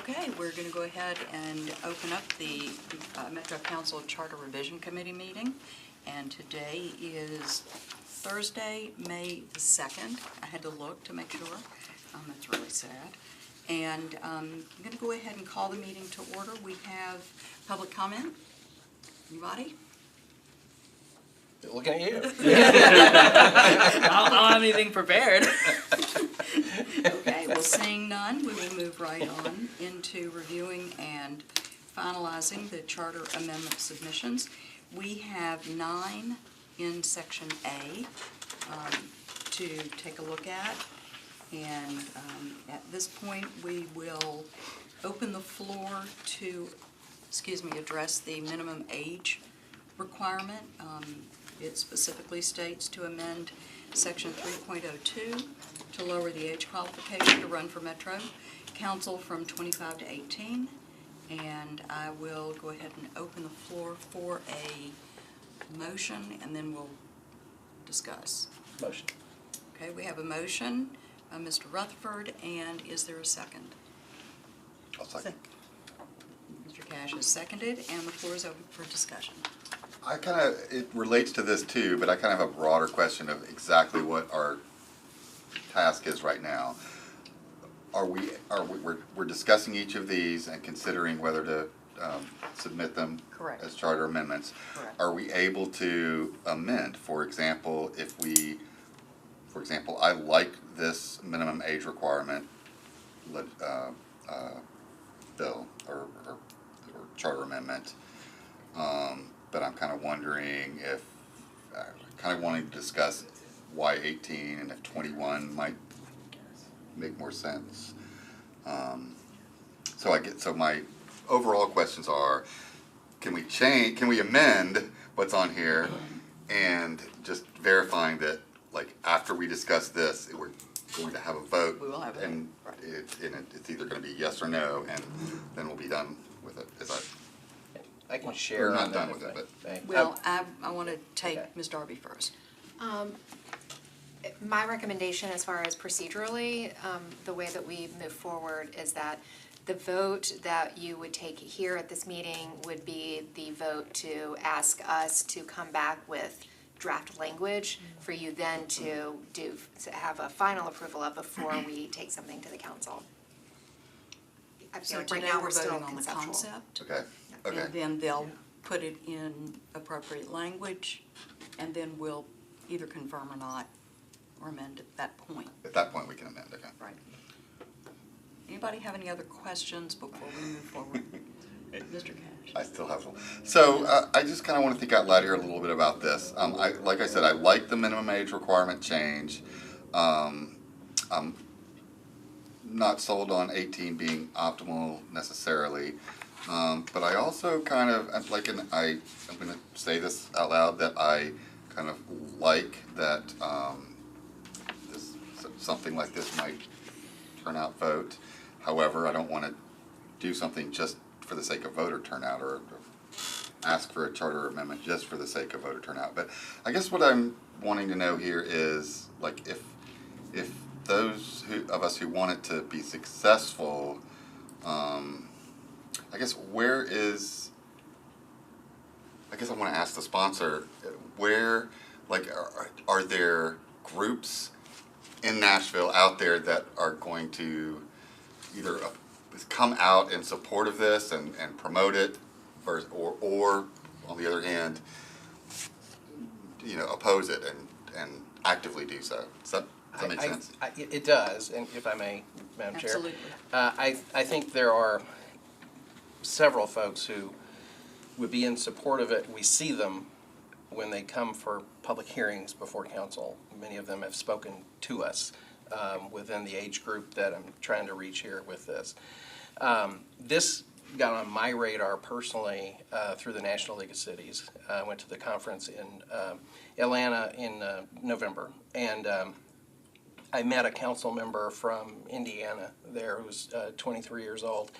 Okay, we're going to go ahead and open up the Metro Council Charter Revision Committee meeting. And today is Thursday, May the 2nd. I had to look to make sure. That's really sad. And I'm going to go ahead and call the meeting to order. We have public comment. Anybody? Looking at you. I don't have anything prepared. Okay, well, seeing none, we will move right on into reviewing and finalizing the charter amendment submissions. We have 9 in Section A to take a look at. And at this point, we will open the floor to, address the minimum age requirement. It specifically states to amend Section 3.02 to lower the age qualification to run for Metro Council from 25 to 18. And I will go ahead and open the floor for a motion, and then we'll discuss. Motion. Okay, we have a motion by Mr. Rutherford, and is there a second? I'll second. Mr. Cash is seconded, and the floor is open for discussion. It relates to this too, but I kind of have a broader question of exactly what our task is right now. We're discussing each of these and considering whether to submit them Correct. as charter amendments. Correct. Are we able to amend? For example, I like this minimum age requirement bill or charter amendment. But I'm kind of wondering if, kind of wanting to discuss why 18 and if 21 might make more sense. So my overall questions are, can we amend what's on here and just verifying that, like, after we discuss this, we're going to have a vote. We will have a and vote, right. It's either going to be yes or no, and then we'll be done with it. I can share We're not on done that with it, but Well, I want to take Okay. Ms. Darby first. My recommendation as far as procedurally, the way that we move forward is that the vote that you would take here at this meeting would be the vote to ask us to come back with draft language for you then to have a final approval of before we take something to the council. I feel So like today right now we're still voting on the conceptual. concept. okay. And then they'll put it in appropriate language, and then we'll either confirm or not, or amend at that point. At that point, we can amend, okay. Right. Anybody have any other questions before we move forward? Mr. Cash? I still have some. So I just kind of want to think out loud here a little bit about this. Like I said, I like the minimum age requirement change. I'm not sold on 18 being optimal necessarily. But I also kind of, I'm going to say this out loud, that I kind of like that something like this might turn out vote. However, I don't want to do something just for the sake of voter turnout or ask for a charter amendment just for the sake of voter turnout. But I guess what I'm wanting to know here is, like, if those of us who want it to be successful, I guess I want to ask the sponsor, where, like, are there groups in Nashville out there that are going to either come out in support of this and promote it, or on the other hand, oppose it and actively do so? Does that make sense? It does, and if I may, Madam Chair. Absolutely. I think there are several folks who would be in support of it. We see them when they come for public hearings before council. Many of them have spoken to us within the age group that I'm trying to reach here with this. This got on my radar personally through the National League of Cities. I went to the conference in Atlanta in November, and I met a council member from Indiana there who was 23 years old,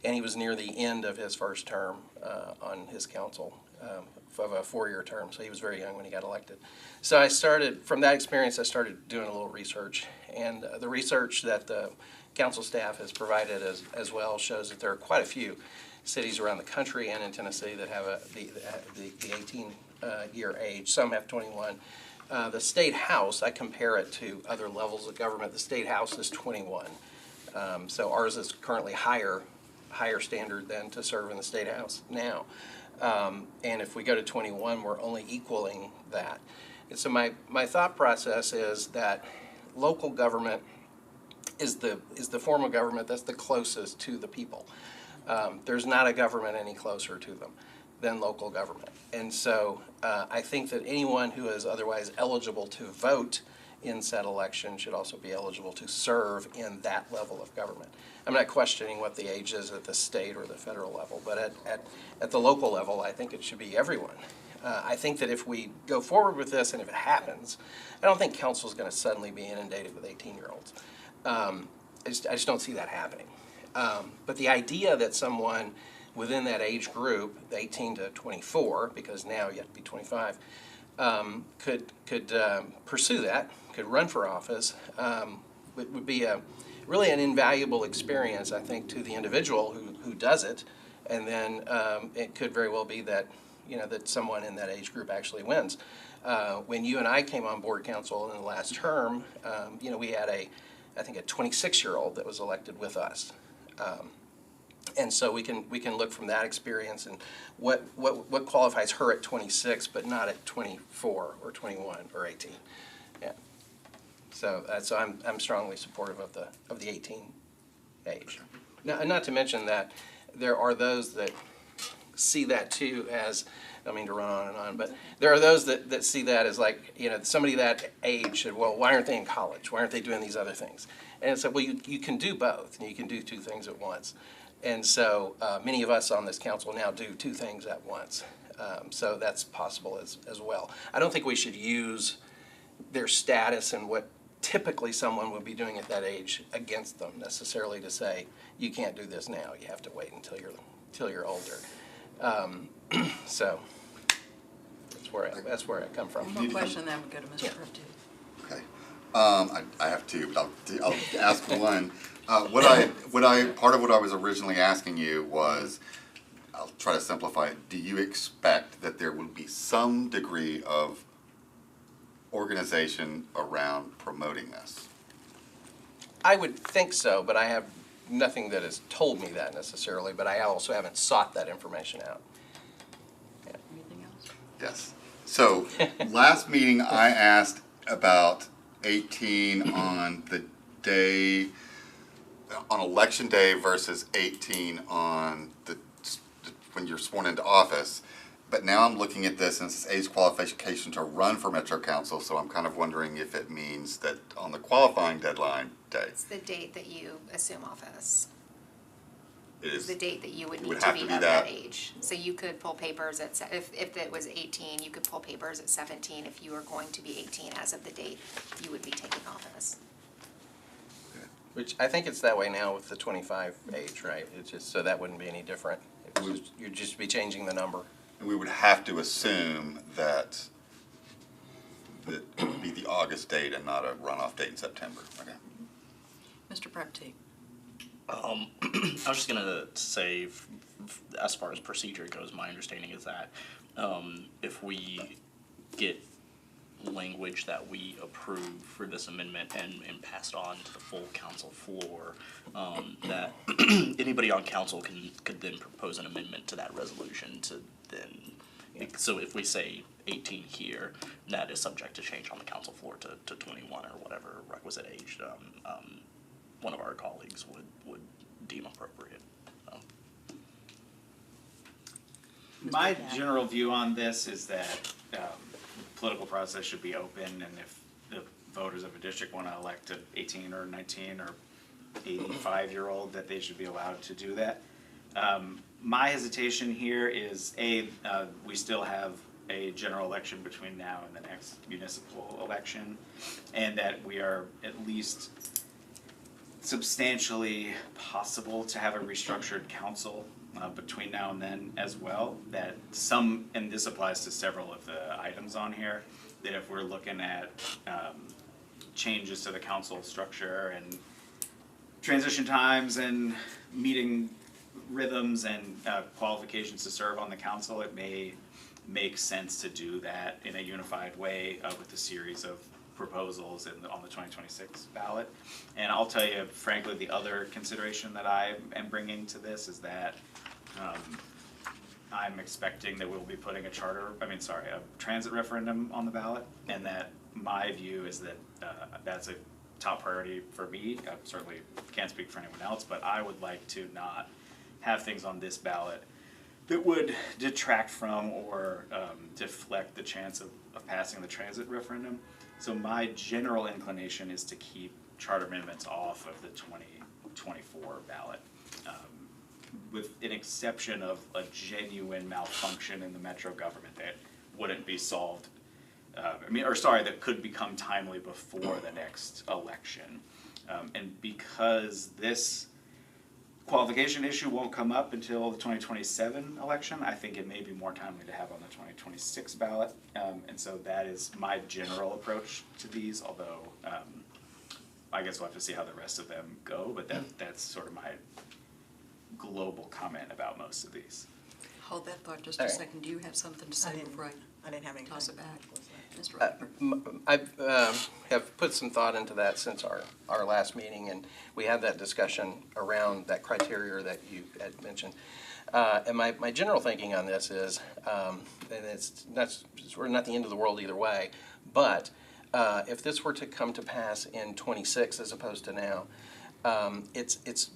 and he was near the end of his first term on his council of a 4-year term, so he was very young when he got elected. So from that experience, I started doing a little research, And the research that the council staff has provided as well shows that there are quite a few cities around the country and in Tennessee that have the 18-year age. Some have 21. The state house, I compare it to other levels of government. The state house is 21. So ours is currently higher standard than to serve in the state house now. And if we go to 21, we're only equaling that. And so my thought process is that local government is the form of government that's the closest to the people. There's not a government any closer to them than local government. And so I think that anyone who is otherwise eligible to vote in said election should also be eligible to serve in that level of government. I'm not questioning what the age is at the state or the federal level, but at the local level, I think it should be everyone. I think that if we go forward with this and if it happens, I don't think council is going to suddenly be inundated with 18-year-olds. I just don't see that happening. But the idea that someone within that age group, 18 to 24, because now you have to be 25, could pursue that, could run for office, would be really an invaluable experience, I think, to the individual who does it. And then it could very well be that, that someone in that age group actually wins. When you and I came on board council in the last term, we had I think a 26-year-old that was elected with us. And so we can look from that experience and what qualifies her at 26 but not at 24 or 21 or 18. Yeah. So I'm strongly supportive of the 18 age. Now, not to mention that there are those that see that too as, I don't mean to run on and on, but there are those that see that as like, somebody that age should, well, why aren't they in college? Why aren't they doing these other things? And it's like, well, you can do both, and you can do two things at once. And so many of us on this council now do two things at once. So that's possible as well. I don't think we should use their status and what typically someone would be doing at that age against them necessarily to say, you can't do this now, you have to wait until you're older. So that's where I come from. One more question, then we go to Mr. Pripty. Okay. I have two, but I'll ask one. Part of what I was originally asking you was, I'll try to simplify it. Do you expect that there will be some degree of organization around promoting this? I would think so, but I have nothing that has told me that necessarily, but I also haven't sought that information out. Yeah. Anything else? Yes. So, last meeting I asked about 18 on election day versus 18 on when you're sworn into office. But now I'm looking at this and it says age qualification to run for Metro Council, so I'm kind of wondering if it means that on the qualifying deadline day. It's the date that you assume office. It is The date that you would need would to have be to of be that that. age. So you could pull papers if it was 18, you could pull papers at 17 if you were going to be 18 as of the date you would be taking office. Which I think it's that way now with the 25 age, right? It's just, so that wouldn't be any different. You'd just be changing the number. And we would have to assume that it would be the August date and not a runoff date in September. Okay. Mr. Pripty. I was just gonna say, as far as procedure goes, my understanding is that if we get language that we approve for this amendment and pass it on to the full council floor, that anybody on council could then propose an amendment to that resolution to then, so if we say 18 here, that is subject to change on the council floor to 21 or whatever requisite age one of our colleagues would deem appropriate. My general view on this is that political process should be open, and if the voters of a district want to elect an 18 or 19 or 85-year-old, that they should be allowed to do that. My hesitation here is, we still have a general election between now and the next municipal election, and that we are at least substantially possible to have a restructured council between now and then as well, that and this applies to several of the items on here, that if we're looking at changes to the council structure and transition times and meeting rhythms and qualifications to serve on the council, it may make sense to do that in a unified way with a series of proposals on the 2026 ballot. And I'll tell you, frankly, the other consideration that I am bringing to this is that I'm expecting that we'll be putting a transit referendum on the ballot, and that my view is that that's a top priority for me. I certainly can't speak for anyone else, but I would like to not have things on this ballot that would detract from or deflect the chance of passing the transit referendum. So my general inclination is to keep charter amendments off of the 2024 ballot, with an exception of a genuine malfunction in the metro government that wouldn't be solved, that could become timely before the next election. And because this qualification issue won't come up until the 2027 election, I think it may be more timely to have on the 2026 ballot. And so that is my general approach to these, although I guess we'll have to see how the rest of them go, but that's sort of my global comment about most of these. Hold that thought just a All right. second. Do you have something to say before I didn't have anything. toss it back? Mr. Rutherford? I have put some thought into that since our last meeting, and we had that discussion around that criteria that you had mentioned. And my general thinking on this is, and that's sort of not the end of the world either way, but if this were to come to pass in 26 as opposed to now, it's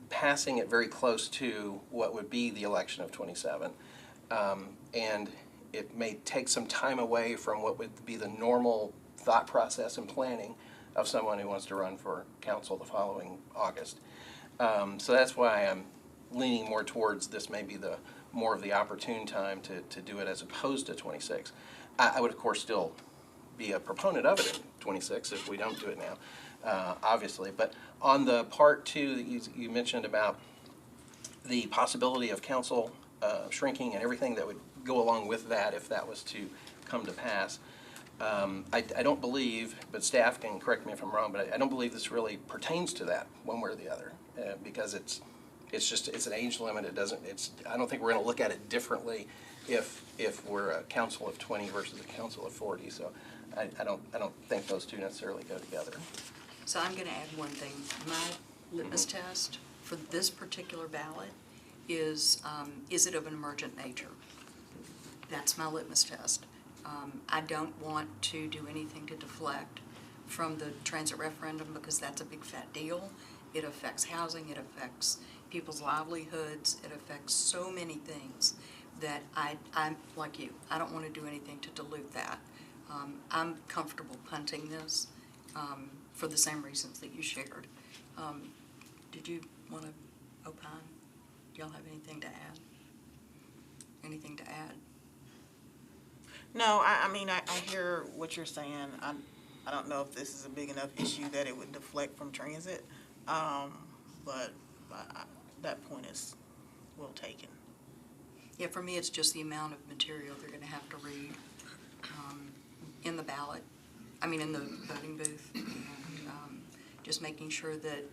passing it very close to what would be the election of 27. And it may take some time away from what would be the normal thought process and planning of someone who wants to run for council the following August. So that's why I'm leaning more towards this may be the more of the opportune time to do it as opposed to 26. I would, of course, still be a proponent of it in 26 if we don't do it now, obviously. But on the part two that you mentioned about the possibility of council shrinking and everything that would go along with that if that was to come to pass, I don't believe, but staff can correct me if I'm wrong, but I don't believe this really pertains to that one way or the other, because it's an age limit. I don't think we're going to look at it differently if we're a council of 20 versus a council of 40. So I don't think those two necessarily go together. So I'm going to add one thing. My litmus test for this particular ballot is it of an emergent nature? That's my litmus test. I don't want to do anything to deflect from the transit referendum because that's a big fat deal. It affects housing, it affects people's livelihoods, it affects so many things that I'm like you. I don't want to do anything to dilute that. I'm comfortable punting this for the same reasons that you shared. Did you want to opine? Do y'all have anything to add? Anything to add? No, I mean, I hear what you're saying. I don't know if this is a big enough issue that it would deflect from transit, but that point is well taken. Yeah, for me, it's just the amount of material they're going to have to read in the ballot, in the voting booth, and just making sure that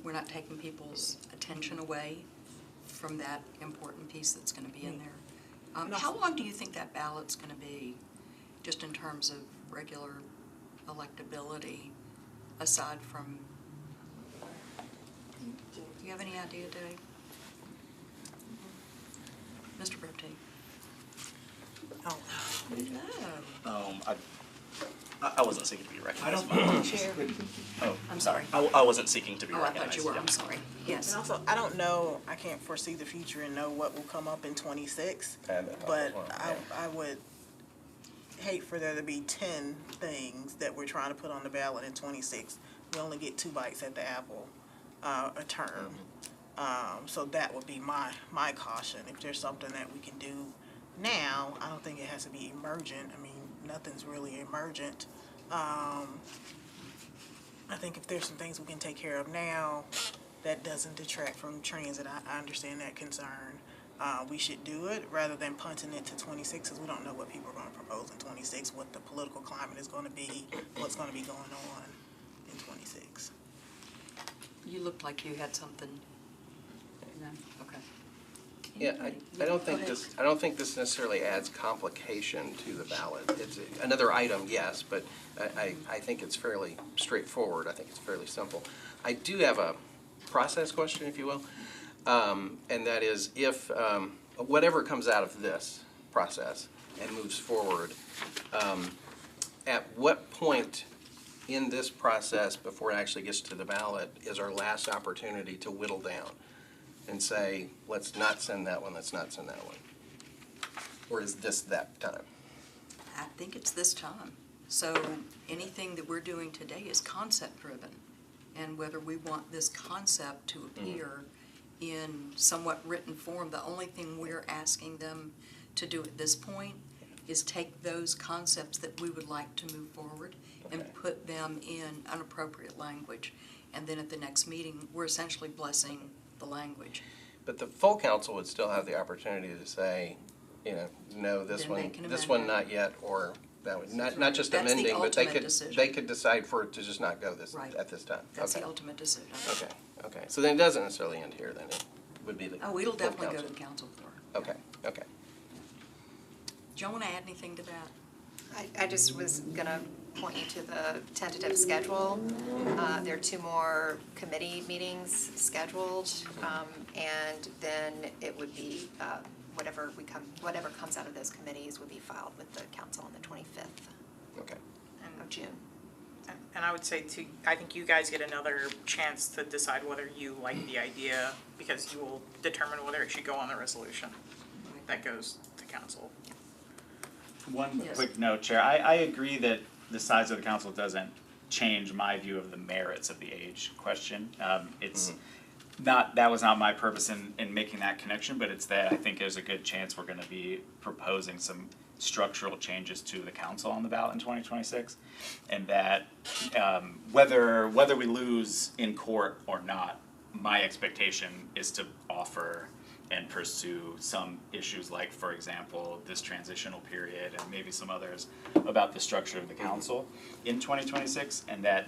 we're not taking people's attention away from that important piece that's going to be in there. How long do you think that ballot's going to be, just in terms of regular electability, aside from, do you have any idea, Dave? Mr. Brepty? Oh, No. I wasn't seeking to be recognized. Chair. Oh, I'm sorry. I wasn't seeking to be Oh, I recognized. thought you were, yeah. I'm sorry. Yes. and also, I don't know, I can't foresee the future and know what will come up in 26, And but I would hate for there to be 10 things that we're trying to put on the ballot in 26. We only get 2 bites at the apple a term. So that would be my caution. If there's something that we can do now, I don't think it has to be emergent. Nothing's really emergent. I think if there's some things we can take care of now that doesn't detract from transit, I understand that concern. We should do it rather than punting it to 26, because we don't know what people are going to propose in 26, what the political climate is going to be, what's going to be going on. 26. You looked like you had something. No? Okay. Yeah, Anybody? I don't Go think ahead. I don't think this necessarily adds complication to the ballot. It's another item, yes, but I think it's fairly straightforward. I think it's fairly simple. I do have a process question, if you will, and that is if whatever comes out of this process and moves forward, at what point in this process, before it actually gets to the ballot, is our last opportunity to whittle down and say, let's not send that one, let's not send that one? Or is this that time? I think it's this time. So anything that we're doing today is concept-driven. And whether we want this concept to appear in somewhat written form, the only thing we're asking them to do at this point is take those concepts that we would like to move forward and Okay. put them in an appropriate language. And then at the next meeting, we're essentially blessing the language. But the full council would still have the opportunity to say, no, this Then they one, can this amend one it. not yet, or that would, not Right. just That's the amending, but they ultimate could, decision. they could decide for it to just not go Right. at this time. That's the Okay. ultimate decision. Okay. So then it doesn't necessarily end here, then it would be the Oh, it'll full definitely go council. to the council floor. Okay. Do you want to add anything to that? I just was gonna point you to the tentative schedule. There are 2 more committee meetings scheduled, and then it would be, whatever comes out of those committees would be filed with the council on the 25th Okay. of June. And I would say too, I think you guys get another chance to decide whether you like the idea, because you will determine whether it should go on the resolution that goes to council. One Yes. quick note, Chair, I agree that the size of the council doesn't change my view of the merits of the age question. It's not, that was not my purpose in making that connection, but it's that I think there's a good chance we're gonna be proposing some structural changes to the council on the ballot in 2026. And that, whether we lose in court or not, my expectation is to offer and pursue some issues like, for example, this transitional period and maybe some others about the structure of the council in 2026, and that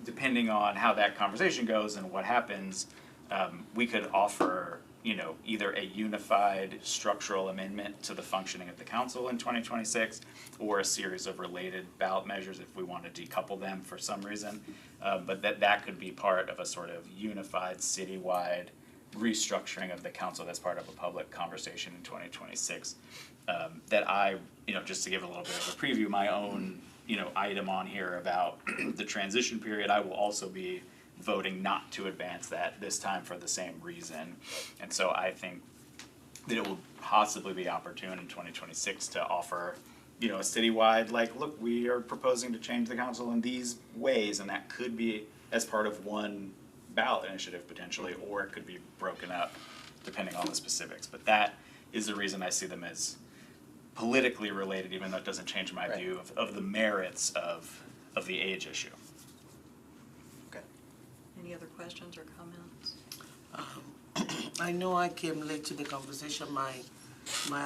depending on how that conversation goes and what happens, we could offer, either a unified structural amendment to the functioning of the council in 2026, or a series of related ballot measures if we want to decouple them for some reason. But that could be part of a sort of unified citywide restructuring of the council that's part of a public conversation in 2026. That I, just to give a little bit of a preview, my own, item on here about the transition period, I will also be voting not to advance that this time for the same reason. And so I think that it will possibly be opportune in 2026 to offer, a citywide, look, we are proposing to change the council in these ways, and that could be as part of one ballot initiative potentially, or it could be broken up depending on the specifics. But that is the reason I see them as politically related, even though it doesn't change my Right. view of the merits of the age issue. Okay. Any other questions or comments? I know I came late to the conversation, my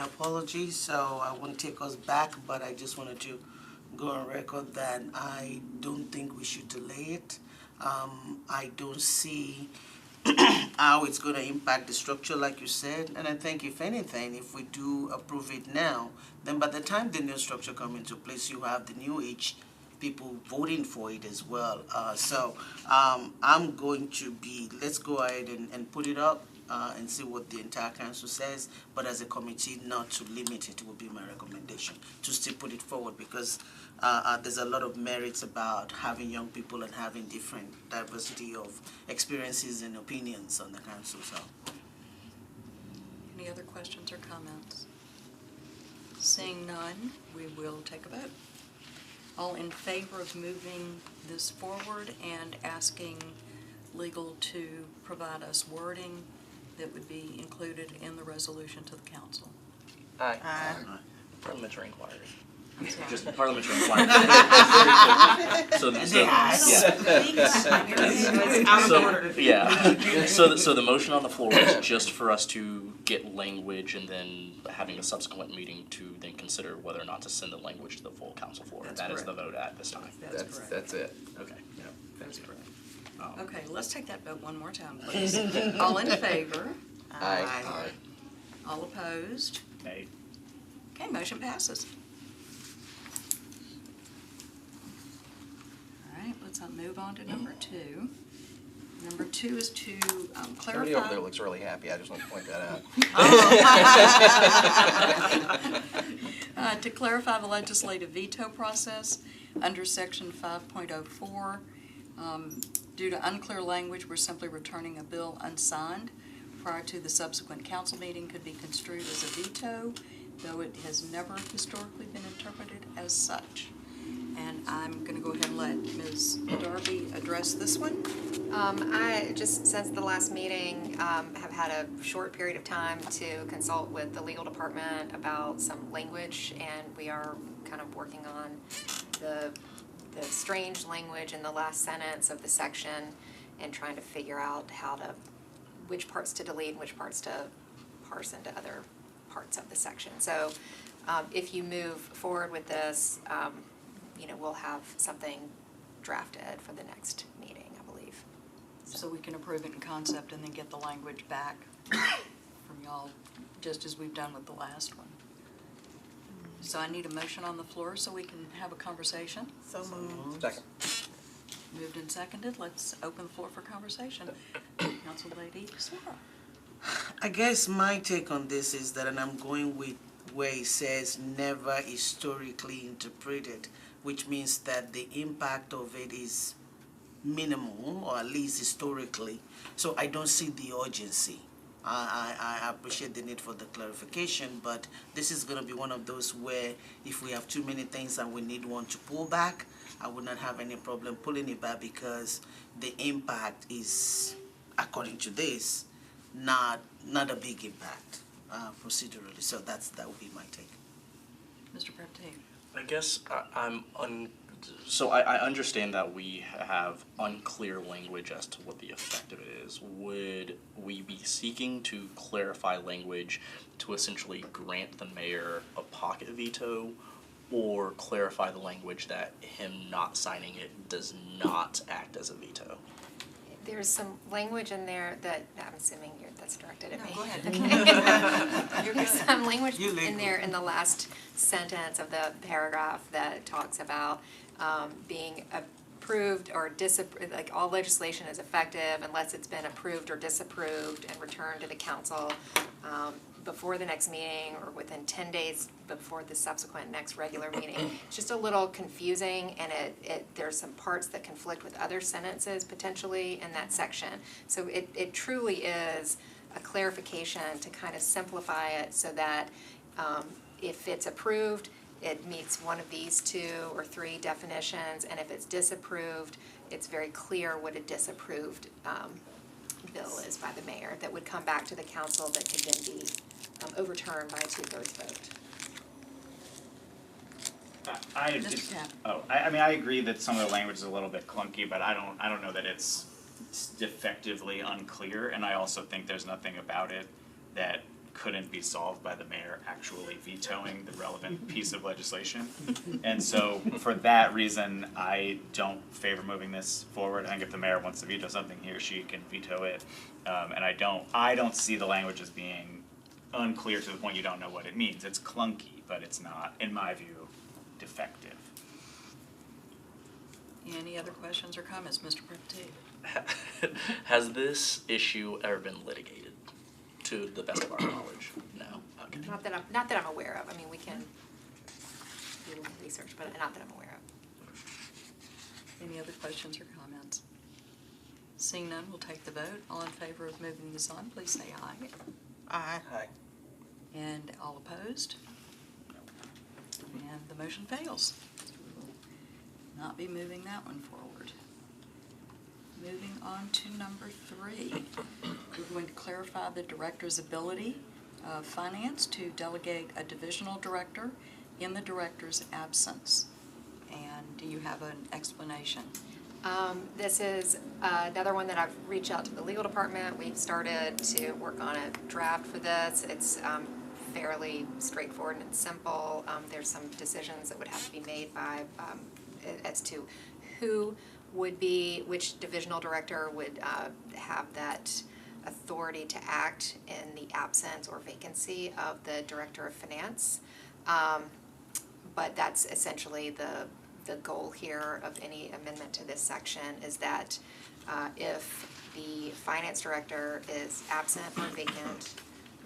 apologies, so I won't take us back, but I just wanted to go on record that I don't think we should delay it. I don't see how it's gonna impact the structure like you said, and I think if anything, if we do approve it now, then by the time the new structure comes into place, you have the new age people voting for it as well. I'm going to be, let's go ahead and put it up and see what the entire council says, but as a committee, not to limit it would be my recommendation, to still put it forward, because there's a lot of merits about having young people and having different diversity of experiences and opinions on the council, so. Any other questions or comments? Seeing none, we will take a vote. All in favor of moving this forward and asking legal to provide us wording that would be included in the resolution to the council? Aye. Parliamentary inquiry. I'm sorry. Just parliamentary inquiry. So the motion on the floor is just for us to get language and then having a subsequent meeting to then consider whether or not to send the language to the full council floor. That's That is correct. the vote at this time. That's correct. That's it. Okay. That's correct. Okay, let's take that vote one more time, please. All in favor? Aye. All opposed? Nay. Okay, motion passes. All right, let's move on to number 2. Number 2 is to Somebody over there clarify. looks really happy, I just want to point that out. To clarify the legislative veto process under section 5.04. Due to unclear language, we're simply returning a bill unsigned prior to the subsequent council meeting could be construed as a veto, though it has never historically been interpreted as such. And I'm going to go ahead and let Ms. Darby address this one. I just, since the last meeting, have had a short period of time to consult with the legal department about some language, and we are kind of working on the strange language in the last sentence of the section and trying to figure out which parts to delete and which parts to parse into other parts of the section. So if you move forward with this, we'll have something drafted for the next meeting, I believe. So we can approve it in concept and then get the language back from y'all, just as we've done with the last one. So I need a motion on the floor so we can have a conversation. So moved. Second. Moved and seconded. Let's open the floor for conversation. Council Lady Swara. I guess my take on this is that, and I'm going with where it says never historically interpreted, which means that the impact of it is minimal, or at least historically. So I don't see the urgency. I appreciate the need for the clarification, but this is going to be one of those where if we have too many things and we need one to pull back, I would not have any problem pulling it back because the impact is, according to this, not a big impact procedurally. So that would be my take. Mr. Prepty. I guess so I understand that we have unclear language as to what the effect of it is. Would we be seeking to clarify language to essentially grant the mayor a pocket veto, or clarify the language that him not signing it does not act as a veto? There's some language in there that, I'm assuming that's directed at me. Go ahead. There's some language You lead. in there in the last sentence of the paragraph that talks about being approved or disapproved, like all legislation is effective unless it's been approved or disapproved and returned to the council before the next meeting or within 10 days before the subsequent next regular meeting. It's just a little confusing, and there's some parts that conflict with other sentences potentially in that section. So it truly is a clarification to kind of simplify it so that if it's approved, it meets one of these 2 or 3 definitions, and if it's disapproved, it's very clear what a disapproved bill is by the mayor that would come back to the council that could then be overturned by a 2/3 vote. Mr. Cap. I mean, I agree that some of the language is a little bit clunky, but I don't know that it's defectively unclear, and I also think there's nothing about it that couldn't be solved by the mayor actually vetoing the relevant piece of legislation. And so for that reason, I don't favor moving this forward. I think if the mayor wants to veto something, he or she can veto it. And I don't see the language as being unclear to the point you don't know what it means. It's clunky, but it's not, in my view, defective. Any other questions or comments, Mr. Prepty? Has this issue ever been litigated, to the best of our knowledge? No. Okay. Not that I'm aware of. I mean, we can do research, but not that I'm aware of. Any other questions or comments? Seeing none, we'll take the vote. All in favor of moving this on, please say aye. Aye. Aye. And all opposed? And the motion fails. We will not be moving that one forward. Moving on to number 3. We're going to clarify the director's ability of finance to delegate a divisional director in the director's absence. And do you have an explanation? This is another one that I've reached out to the legal department. We've started to work on a draft for this. It's fairly straightforward and simple. There's some decisions that would have to be made by as to who would be which divisional director would have that authority to act in the absence or vacancy of the director of finance. But that's essentially the goal here of any amendment to this section, is that if the finance director is absent or vacant,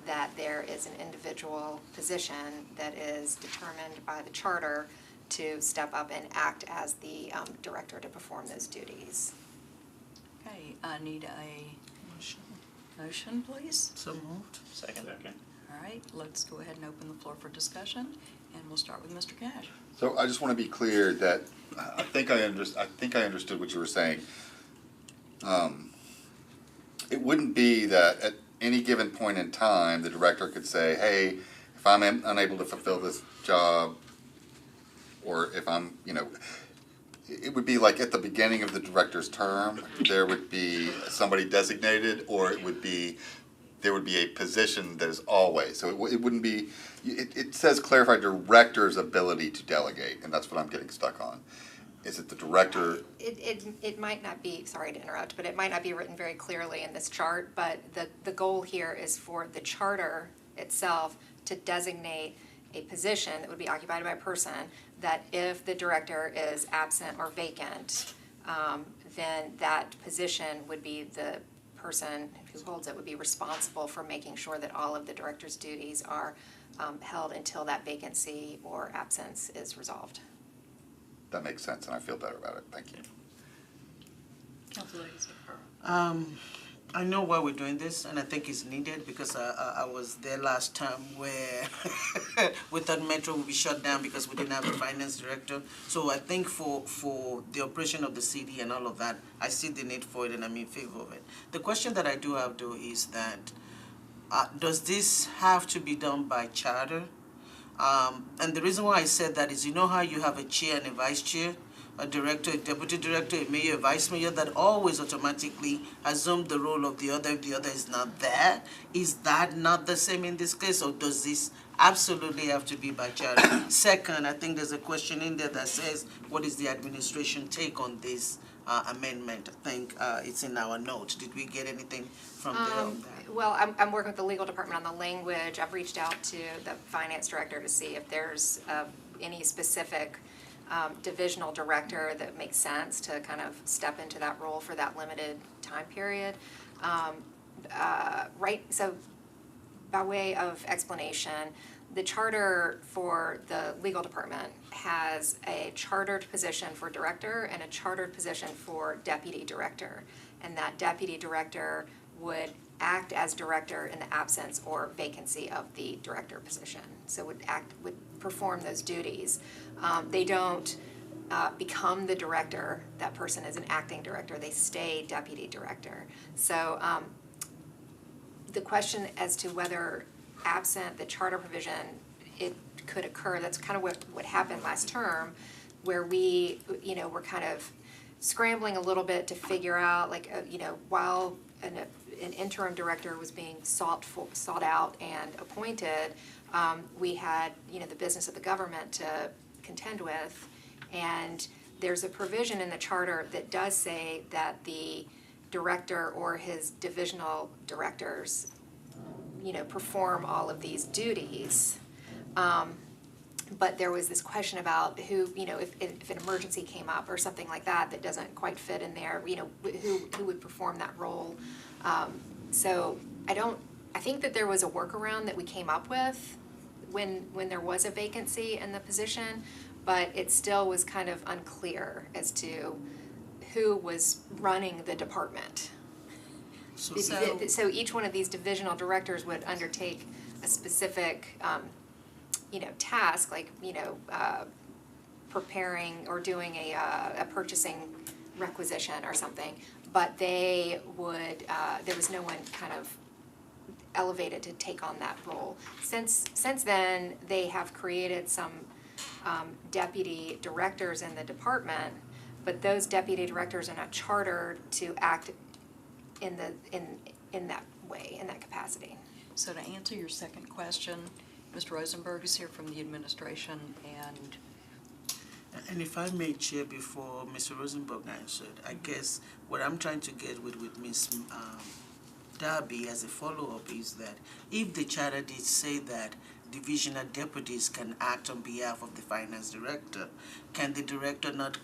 that there is an individual position that is determined by the charter to step up and act as the director to perform those duties. Okay, I need a motion, please. So moved. Second. All right, let's go ahead and open the floor for discussion, and we'll start with Mr. Cash. So I just want to be clear that I think I understood what you were saying. It wouldn't be that at any given point in time, the director could say, hey, if I'm unable to fulfill this job, or if I'm, it would be like at the beginning of the director's term, there would be somebody designated, or there would be a position that is always. So it wouldn't be, it says clarify director's ability to delegate, and that's what I'm getting stuck on. Is it the director? It might not be, sorry to interrupt, but it might not be written very clearly in this chart, but the goal here is for the charter itself to designate a position that would be occupied by a person, that if the director is absent or vacant, then that position would be the person who holds it would be responsible for making sure that all of the director's duties are held until that vacancy or absence is resolved. That makes sense, and I feel better about it. Thank you. Councilor I know why we're doing this, and I think it's needed, because I was there last time where we thought Metro would be shut down because we didn't have a finance director. So I think for the operation of the city and all of that, I see the need for it, and I'm in favor of it. The question that I do have, though, is that does this have to be done by charter? And the reason why I said that is, you know how you have a chair and a vice chair, a director, a deputy director, a mayor, a vice mayor, that always automatically assume the role of the other if the other is not there? Is that not the same in this case, or does this absolutely have to be by charter? Second, I think there's a question in there that says, what is the administration take on this amendment? I think it's in our notes. Did we get anything from there on that? Well, I'm working with the legal department on the language. I've reached out to the finance director to see if there's any specific divisional director that makes sense to kind of step into that role for that limited time period. So by way of explanation, the charter for the legal department has a chartered position for director and a chartered position for deputy director. And that deputy director would act as director in the absence or vacancy of the director position. So would perform those duties. They don't become the director. That person is an acting director. They stay deputy director. So the question as to whether absent the charter provision, it could occur, that's kind of what happened last term, where we, were kind of scrambling a little bit to figure out, while an interim director was being sought out and appointed, we had, the business of the government to contend with. And there's a provision in the charter that does say that the director or his divisional directors, perform all of these duties. But there was this question about who, if an emergency came up or something like that doesn't quite fit in there, who would perform that role. So I think that there was a workaround that we came up with when there was a vacancy in the position, but it still was kind of unclear as to who was running the department. So each one of these divisional directors would undertake a specific, task, like, preparing or doing a purchasing requisition or something. But they would, there was no one kind of elevated to take on that role. Since then, they have created some deputy directors in the department, but those deputy directors are not chartered to act in that way, in that capacity. So to answer your second question, Mr. Rosenberg is here from the administration, and And if I may, Chair, before Mr. Rosenberg answered, I guess what I'm trying to get with Ms. Darby as a follow-up is that if the charter did say that divisional deputies can act on behalf of the finance director, can the director not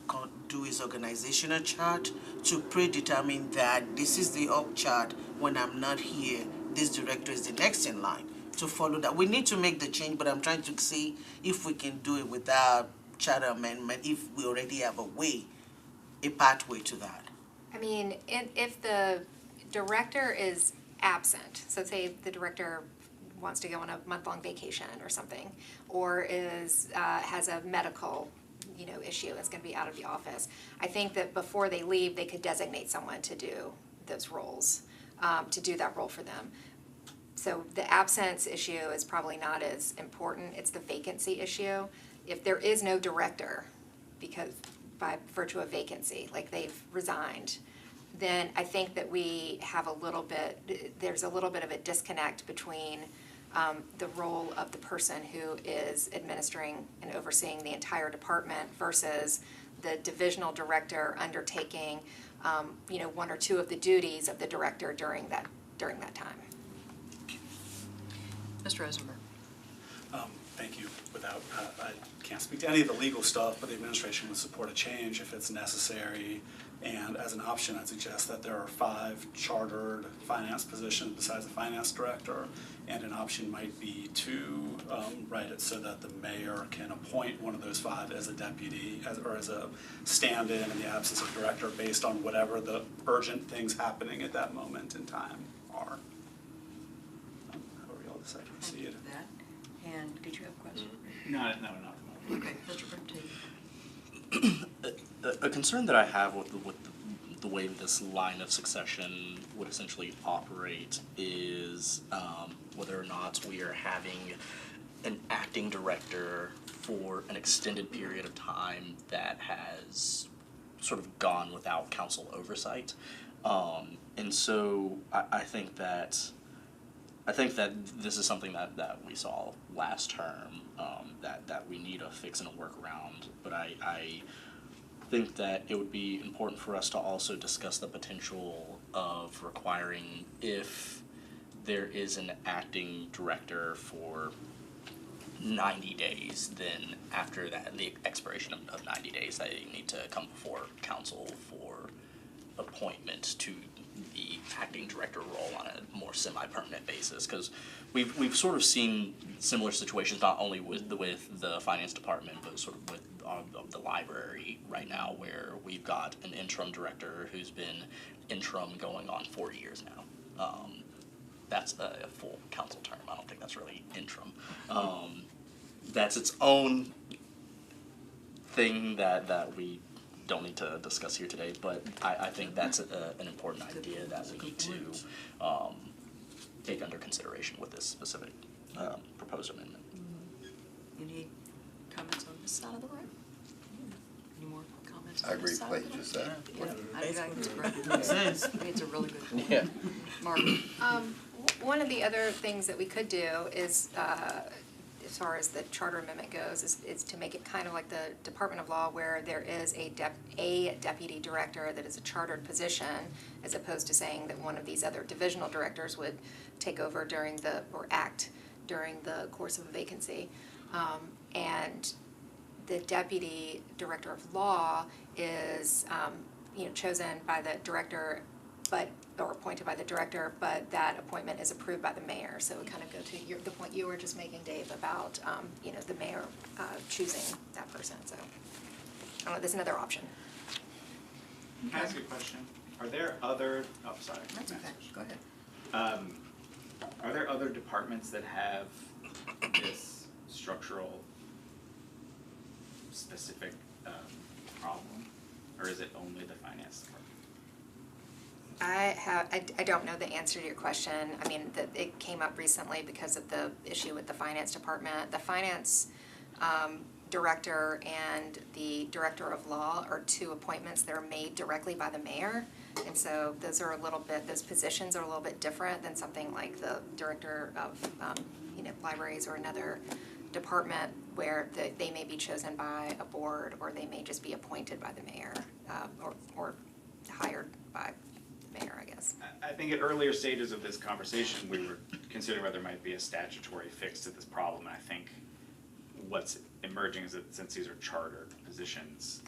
do his organizational chart to predetermine that this is the org chart when I'm not here, this director is the next in line to follow that? We need to make the change, but I'm trying to see if we can do it without charter amendment, if we already have a pathway to that. I mean, if the director is absent, so say the director wants to go on a month-long vacation or something, or has a medical, issue, that's gonna be out of the office, I think that before they leave, they could designate someone to do those roles, to do that role for them. So the absence issue is probably not as important, it's the vacancy issue. If there is no director, because by virtue of vacancy, like they've resigned, then I think that we have there's a little bit of a disconnect between the role of the person who is administering and overseeing the entire department versus the divisional director undertaking, one or two of the duties of the director during that time. Mr. Rosenberg. Thank you. I can't speak to any of the legal stuff, but the administration would support a change if it's necessary. And as an option, I'd suggest that there are 5 chartered finance positions besides the finance director. And an option might be to write it so that the mayor can appoint one of those 5 as a deputy or as a stand-in in the absence of director based on whatever the urgent things happening at that moment in time are. However you all decide to Thank you proceed. for that. And did you have a question? No, not at the moment. Okay, Mr. Bertini. A concern that I have with the way this line of succession would essentially operate is whether or not we are having an acting director for an extended period of time that has sort of gone without council oversight. And so I think that this is something that we saw last term, that we need a fix and a workaround. But I think that it would be important for us to also discuss the potential of requiring, if there is an acting director for 90 days, then after that, the expiration of 90 days, they need to come before council for appointment to the acting director role on a more semi-permanent basis, because we've sort of seen similar situations not only with the finance department, but sort of with the library right now, where we've got an interim director who's been interim going on 4 years now. That's a full council term. I don't think that's really interim. That's its own thing that we don't need to discuss here today, but I think that's an important idea that we need to take under consideration with this specific proposed amendment. Any comments on this side of the room? Any more comments I on agree this side with of what you the room? just said. Yeah, I think it's great. Makes sense. I think it's a really good point. Yeah. Margaret? One of the other things that we could do is, as far as the charter amendment goes, is to make it kind of like the Department of Law, where there is a deputy director that is a chartered position, as opposed to saying that one of these other divisional directors would take over or act during the course of a vacancy. And the deputy director of law is, chosen by the director, or appointed by the director, but that appointment is approved by the mayor. So it kind of go to the point you were just making, Dave, about, the mayor choosing that person. So, I don't know, there's another option. Can I ask you a question? Are there other, sorry. That's okay, go ahead. Are there other departments that have this structural specific problem? Or is it only the finance department? I don't know the answer to your question. I mean, it came up recently because of the issue with the finance department. The finance director and the director of law are 2 appointments that are made directly by the mayor. And so those positions are a little bit different than something like the director of, libraries or another department where they may be chosen by a board, or they may just be appointed by the mayor, or hired by the mayor, I guess. I think at earlier stages of this conversation, we were considering whether there might be a statutory fix to this problem. And I think what's emerging is that since these are chartered positions,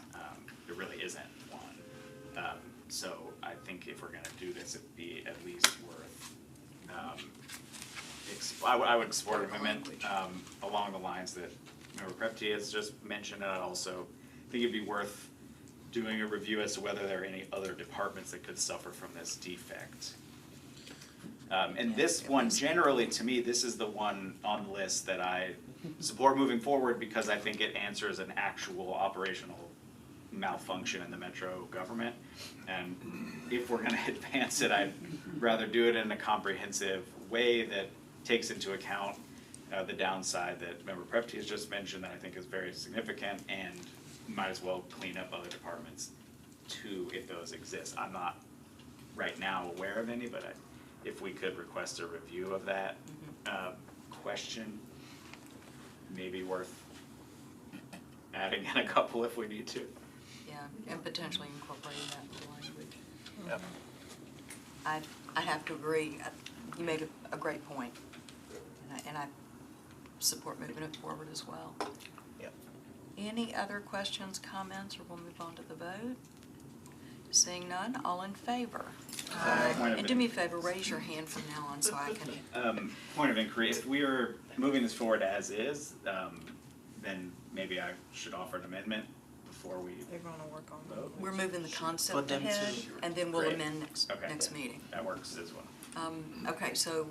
there really isn't one. So I think if we're gonna do this, it'd be at least worth, I would support an amendment along the lines that Member Prepty has just mentioned, and I'd also think it'd be worth doing a review as to whether there are any other departments that could suffer from this defect. And this one, generally, to me, this is the one on the list that I support moving forward because I think it answers an actual operational malfunction in the metro government. And if we're gonna advance it, I'd rather do it in a comprehensive way that takes into account the downside that Member Prepty has just mentioned that I think is very significant, and might as well clean up other departments too if those exist. I'm not right now aware of any, but if we could request a review of that question, maybe worth adding in a couple if we need to. Yeah, and potentially incorporating that into language. Yep. I have to agree, you made a great point, and I support moving it forward as well. Yep. Any other questions, comments, or we'll move on to the vote? Seeing none, all in favor? Aye. And do me a favor, raise your hand from now on so I can. Point of inquiry, if we are moving this forward as is, then maybe I should offer an amendment before we They're gonna work on vote. We're moving the For concept them ahead, to- and then we'll Great. amend next Okay. meeting. That works as well. Okay, so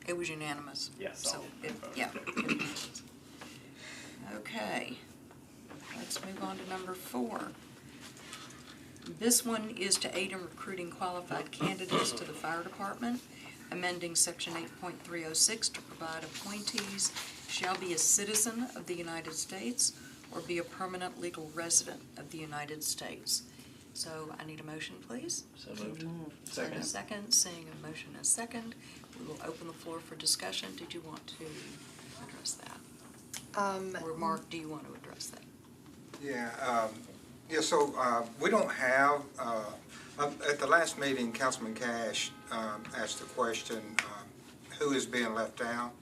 it was unanimous. Yes, So, I'll vote. yeah. Okay, let's move on to number 4. This one is to aid in recruiting qualified candidates to the fire department, amending section 8.306 to provide appointees shall be a citizen of the United States or be a permanent legal resident of the United States. So I need a motion, please. So moved. And a second, seeing a motion and a second, we will open the floor for discussion. Did you want to address that? Or Mark, do you want to address that? Yeah, so we don't have, at the last meeting, Councilman Cash asked the question, who is being left out?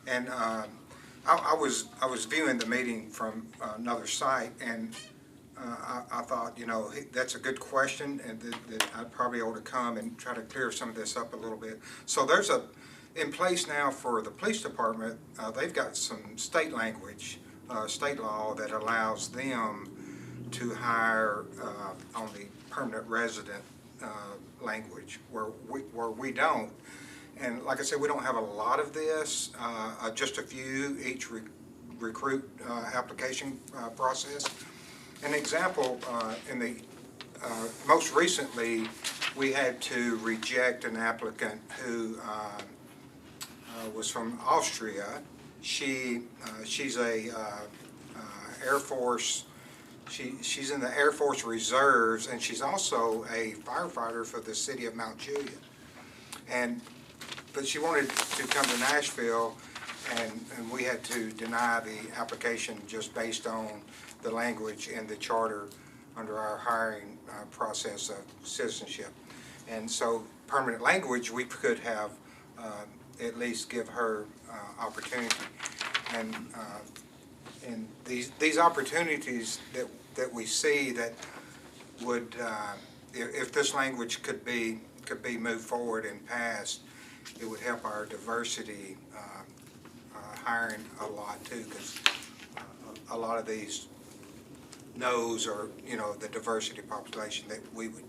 And I was viewing the meeting from another site, and I thought, that's a good question, and that I probably ought to come and try to clear some of this up a little bit. So there's in place now for the police department, they've got some state language, state law that allows them to hire on the permanent resident language, where we don't. And like I said, we don't have a lot of this, just a few each recruit application process. An example, in the most recently, we had to reject an applicant who was from Austria. She's a Air Force. She's in the Air Force Reserves, and she's also a firefighter for the city of Mount Juliet. But she wanted to come to Nashville, and we had to deny the application just based on the language in the charter under our hiring process of citizenship. And so permanent language, we could have at least give her opportunity. And these opportunities that we see that would, if this language could be moved forward and passed, it would help our diversity hiring a lot too, because a lot of these no's are, the diversity population that we would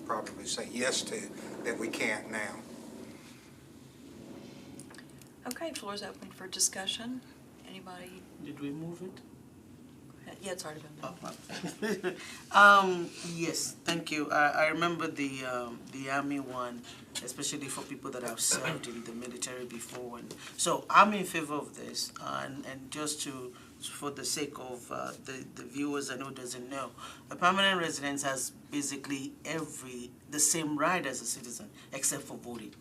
probably say yes to, that we can't now. Okay, floor is open for discussion. Anybody? Did we move it? Yeah, it's already been done. Yes, thank you. I remember the Army one, especially for people that have served in the military before. And so I'm in favor of this, and just for the sake of the viewers and who doesn't know, a permanent residence has basically the same right as a citizen, except for voting.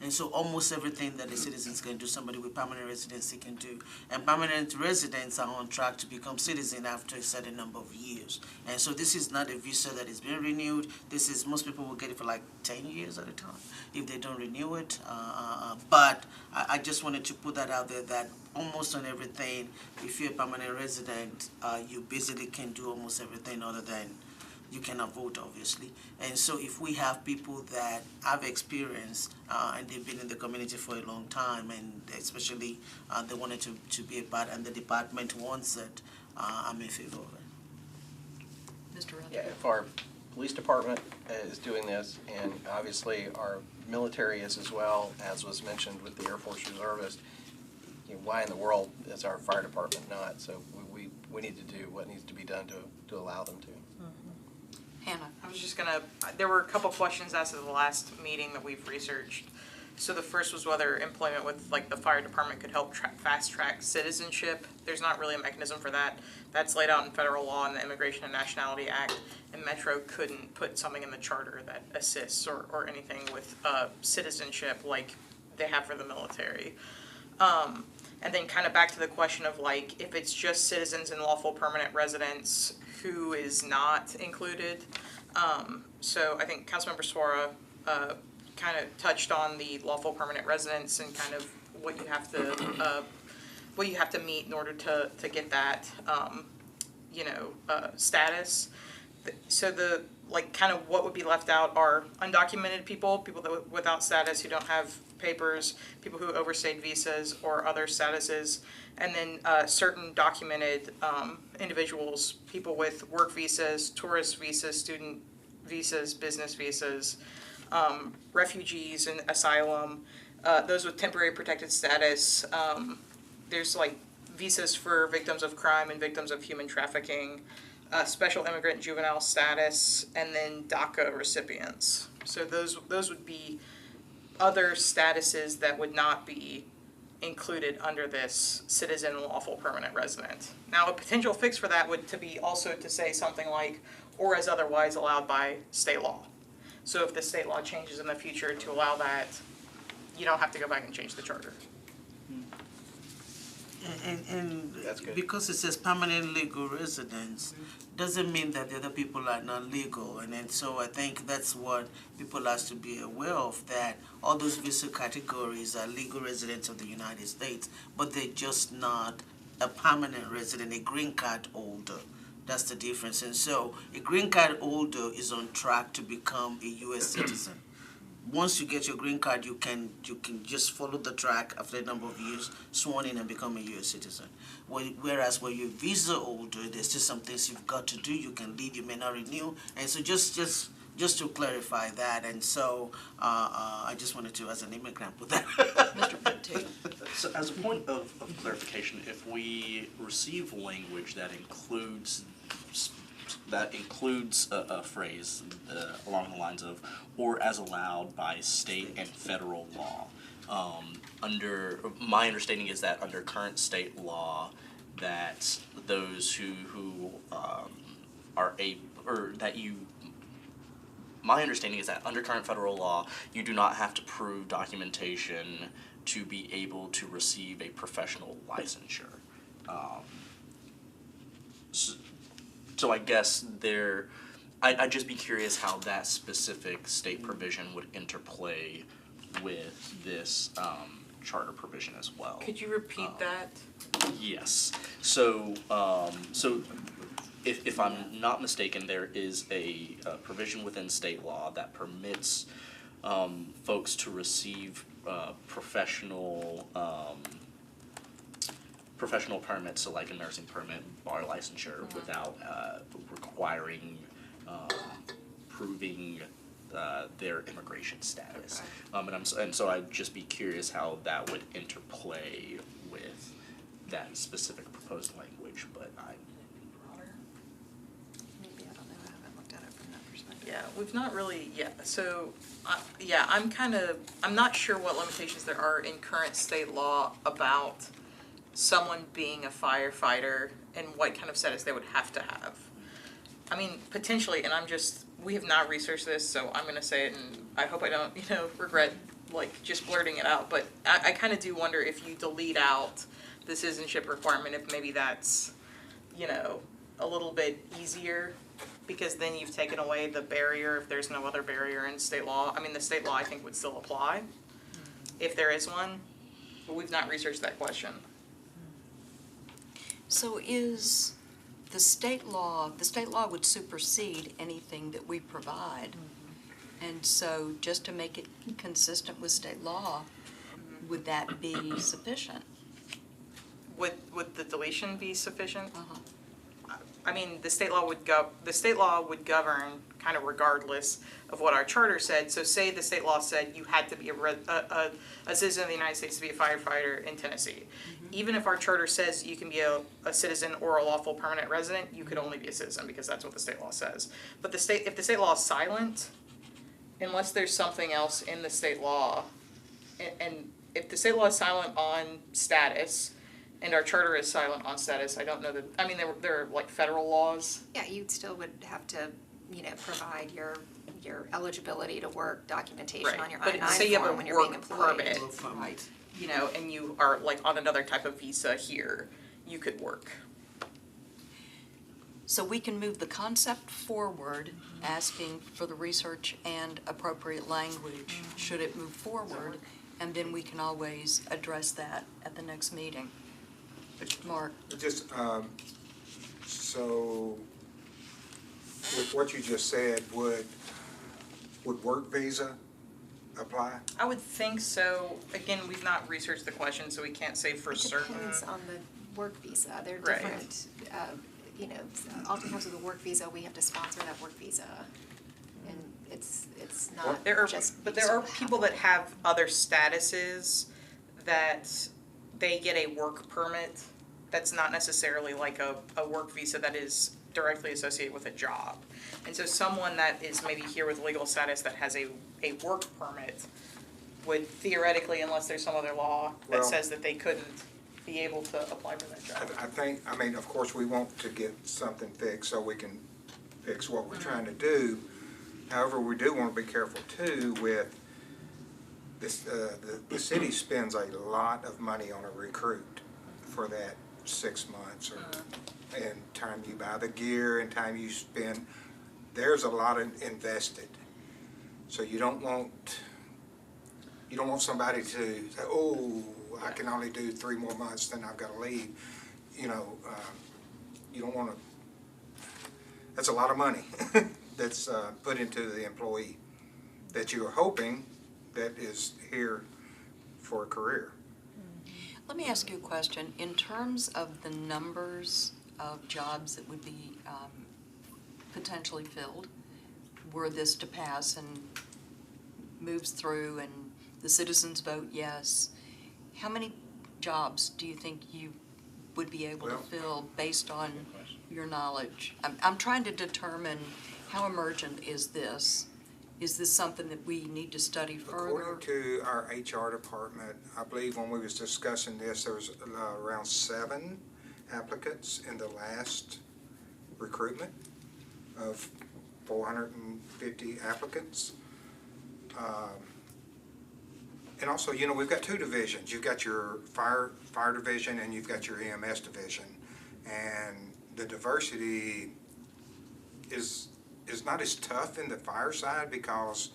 And so almost everything that the citizens can do, somebody with permanent residency can do. And permanent residents are on track to become citizen after a certain number of years. And so this is not a visa that is being renewed. This is, most people will get it for like 10 years at a time if they don't renew it. But I just wanted to put that out there that almost on everything, if you're a permanent resident, you basically can do almost everything other than you cannot vote, obviously. And so if we have people that have experience and they've been in the community for a long time, and especially they wanted to be a part, and the department wants it, I'm in favor of it. Mr. Yeah, Rutherford? if our police department is doing this, and obviously our military is as well, as was mentioned with the Air Force Reservists, you know, why in the world is our fire department not? So we need to do what needs to be done to allow them to. Hannah? I was just gonna, there were a couple questions asked at the last meeting that we've researched. So the first was whether employment with like the fire department could help fast track citizenship. There's not really a mechanism for that. That's laid out in federal law in the Immigration and Nationality Act, and Metro couldn't put something in the charter that assists or anything with citizenship like they have for the military. And then kind of back to the question of like, if it's just citizens and lawful permanent residents, who is not included? So I think Councilmember Suara kind of touched on the lawful permanent residents and kind of what you have to meet in order to get that status. So the like kind of what would be left out are undocumented people that without status who don't have papers, people who overstayed visas or other statuses, and then certain documented individuals, people with work visas, tourist visas, student visas, business visas, refugees and asylum, those with temporary protected status. There's like visas for victims of crime and victims of human trafficking, special immigrant juvenile status, and then DACA recipients. So those would be other statuses that would not be included under this citizen lawful permanent resident. Now, a potential fix for that would to be also to say something like, or as otherwise allowed by state law. So if the state law changes in the future to allow that, you don't have to go back and change the charter. And That's good. because it says permanent legal residents, doesn't mean that the other people are not legal. And so I think that's what people have to be aware of, that all those visa categories are legal residents of the United States, but they're just not a permanent resident, a green card holder. That's the difference. And so a green card holder is on track to become a U.S. citizen. Once you get your green card, you can just follow the track after a number of years, sworn in and become a U.S. citizen. Whereas when you're a visa holder, there's still some things you've got to do. You can leave, you may not renew. And so just to clarify that. And so I just wanted to, as an immigrant, put that. Mr. Pate? So as a point of clarification, if we receive language that includes a phrase along the lines of, or as allowed by state and federal law. My understanding is that under current state law, that those who my understanding is that under current federal law, you do not have to prove documentation to be able to receive a professional licensure. So I guess I'd just be curious how that specific state provision would interplay with this charter provision as well. Could you repeat that? Yes. So if I'm not mistaken, there is a provision within state law that permits folks to receive professional permits, so like a nursing permit, bar licensure, without requiring proving their immigration status. And so I'd just be curious how that would interplay with that specific proposed language, but Maybe, I don't know, I haven't looked at it from that perspective. Yeah, we've not really, so, I'm not sure what limitations there are in current state law about someone being a firefighter and what kind of status they would have to have. I mean, potentially, and we have not researched this, so I'm gonna say it, and I hope I don't, regret like just blurting it out, but I kind of do wonder if you delete out the citizenship requirement, if maybe that's, you know, a little bit easier, because then you've taken away the barrier if there's no other barrier in state law. I mean, the state law I think would still apply if there is one, but we've not researched that question. So is the state law would supersede anything that we provide. And so just to make it consistent with state law, would that be sufficient? Would the deletion be sufficient? Uh-huh. I mean, the state law would govern kind of regardless of what our charter said. So say the state law said you had to be a citizen of the United States to be a firefighter in Tennessee. Even if our charter says you can be a citizen or a lawful permanent resident, you could only be a citizen because that's what the state law says. But if the state law is silent, unless there's something else in the state law, and if the state law is silent on status, and our charter is silent on status, I don't know that, I mean, there are like federal laws. Yeah, you still would have to, provide your eligibility to work documentation Right. on your But I-9 say you have a form when you're being work employed. permit. Right. You know, and you are like on another type of visa here, you could work. So we can move the concept forward, asking for the research and appropriate language, should it move forward, and then we can always address that at the next meeting. Mark? Just, so, with what you just said, would work visa apply? I would think so. Again, we've not researched the question, so we can't say for It certain. depends on the work visa. They're Right. different, oftentimes with a work visa, we have to sponsor that work visa. And it's not But there are people that have other statuses that they get a work permit that's not necessarily like a work visa that is directly associated with a job. And so someone that is maybe here with legal status that has a work permit would theoretically, unless there's some other law that Well- says that they couldn't be able to apply for that job. I mean, of course, we want to get something fixed so we can fix what we're trying to do. However, we do want to be careful too with this, the city spends a lot of money on a recruit for that 6 months and time you buy the gear and time you spend, there's a lot invested. So you don't want somebody to say, oh, I can only do 3 more months, then I've got to leave. You don't want to, that's a lot of money that's put into the employee that you're hoping that is here for a career. Let me ask you a question. In terms of the numbers of jobs that would be potentially filled, were this to pass and moves through and the citizens vote yes, how many jobs do you think you would be able to Well- fill based on your knowledge? I'm trying to determine how emergent is this? Is this something that we need to study further? According to our HR department, I believe when we was discussing this, there was around 7 applicants in the last recruitment of 450 applicants. And also, we've got 2 divisions. You've got your fire division and you've got your EMS division. And the diversity is not as tough in the fire side because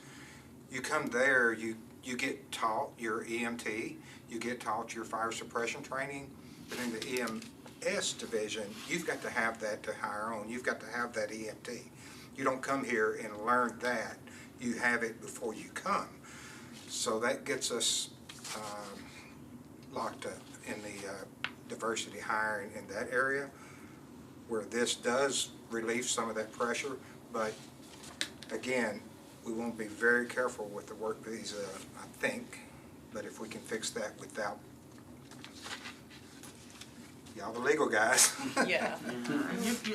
you come there, you get taught your EMT, you get taught your fire suppression training, but in the EMS division, you've got to have that to hire on. You've got to have that EMT. You don't come here and learn that. You have it before you come. So that gets us locked up in the diversity hiring in that area, where this does relieve some of that pressure. But again, we want to be very careful with the work visa, I think. But if we can fix that without y'all, the legal guys. Yeah.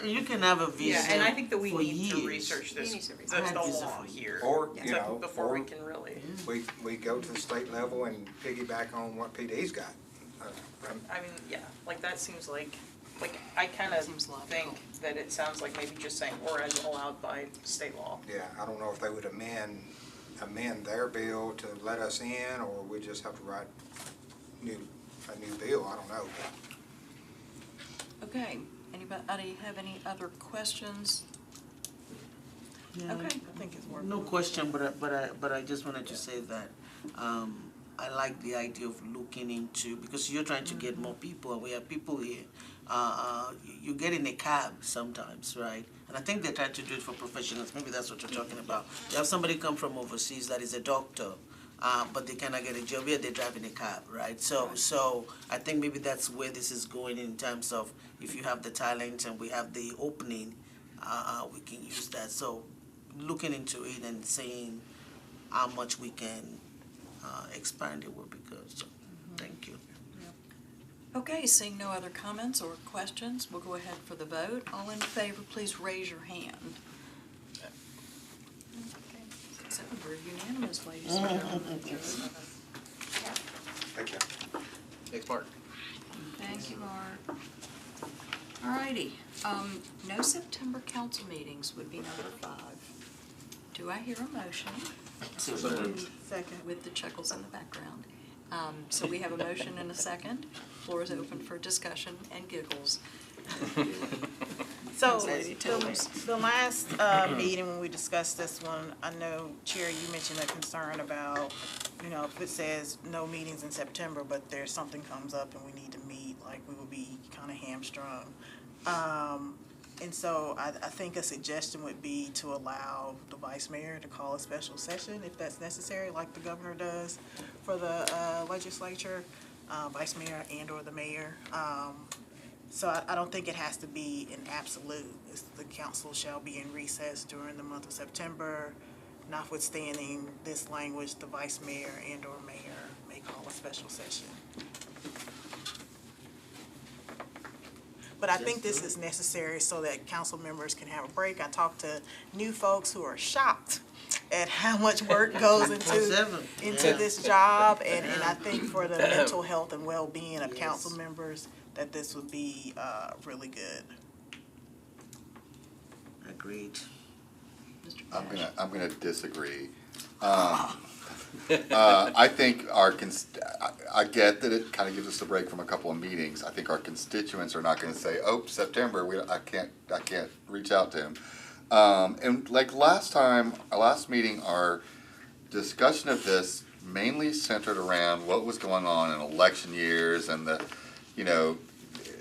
You can have a visa Yeah, and I think that we for need to years. research this, We need to research the it. law here. Or, Before we or can really, we go to the state level and piggyback on what PD's got. I mean, yeah, like that seems like I kind of Seems logical. think that it sounds like maybe just saying or as allowed by state law. Yeah, I don't know if they would amend amend their bill to let us in, or we just have to write a new bill, I don't know. Okay, anybody have any other questions? Yeah. Okay. I think it's working. No question, but I just wanted to say that, I like the idea of looking into, because you're trying to get more people, and we have people here. You get in a cab sometimes, right? And I think they're trying to do it for professionals, maybe that's what you're talking about. You have somebody come from overseas that is a doctor, but they cannot get a job here, they drive in a cab, right? So I think maybe that's where this is going in terms of, if you have the talent and we have the opening, we can use that. So looking into it and seeing how much we can expand it will be good, so, thank you. Okay, seeing no other comments or questions, we'll go ahead for the vote. All in favor, please raise your hand. Okay, so we're unanimous, ladies and gentlemen. Thank you. Thanks, Mark. Thank you, Mark. All righty, no September council meetings would be number 5. Do I hear a motion? Second. With the chuckles in the background. So we have a motion and a second. Floor is open for discussion and giggles. So, Lady Tillers. the last meeting when we discussed this one, I know, Chair, you mentioned a concern about, if it says no meetings in September, but there's something comes up and we need to meet, like we will be kind of hamstrung. And so I think a suggestion would be to allow the vice mayor to call a special session if that's necessary, like the governor does for the legislature, vice mayor and or the mayor. So I don't think it has to be an absolute. The council shall be in recess during the month of September, notwithstanding this language, the vice mayor and or mayor may call a special session. But I think this is necessary so that council members can have a break. I talked to new folks who are shocked at how much work goes into this job. And I think for the mental health and well-being of council members, that this would be really good. Agreed. Mr. I'm Cash. gonna disagree. I think I get that it kind of gives us a break from a couple of meetings. I think our constituents are not gonna say, oh, September, I can't reach out to him. And like last meeting, our discussion of this mainly centered around what was going on in election years and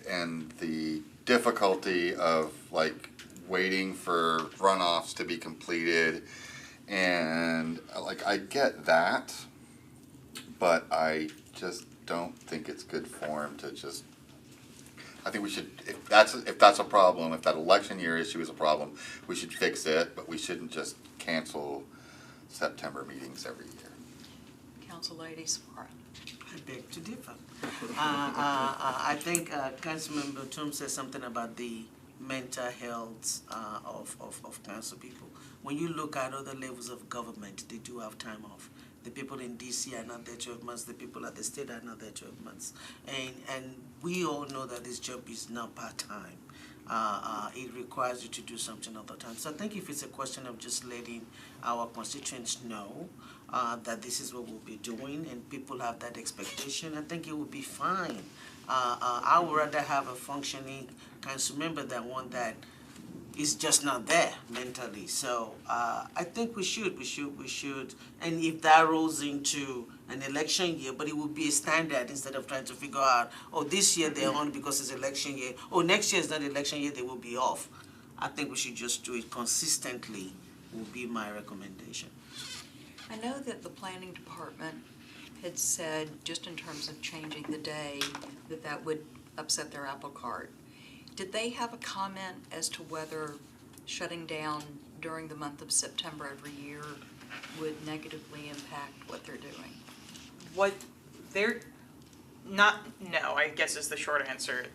and the difficulty of like waiting for runoffs to be completed. And like, I get that, but I just don't think it's good form to just, I think we should, if that's a problem, if that election year issue is a problem, we should fix it, but we shouldn't just cancel September meetings every year. Council ladies. I beg to differ. I think Councilmember Tom said something about the mental health of council people. When you look at other levels of government, they do have time off. The people in DC are not there 12 months. The people at the state are not there 12 months. And we all know that this job is not part-time. It requires you to do something all the time. So I think if it's a question of just letting our constituents know that this is what we'll be doing and people have that expectation, I think it will be fine. I would rather have a functioning council member than one that is just not there mentally. So I think we should. And if that rolls into an election year, but it would be a standard instead of trying to figure out, oh, this year they're on because it's election year. Oh, next year is not election year, they will be off. I think we should just do it consistently would be my recommendation. I know that the planning department had said, just in terms of changing the day, that would upset their apple cart. Did they have a comment as to whether shutting down during the month of September every year would negatively impact what they're doing? No, I guess is the short answer.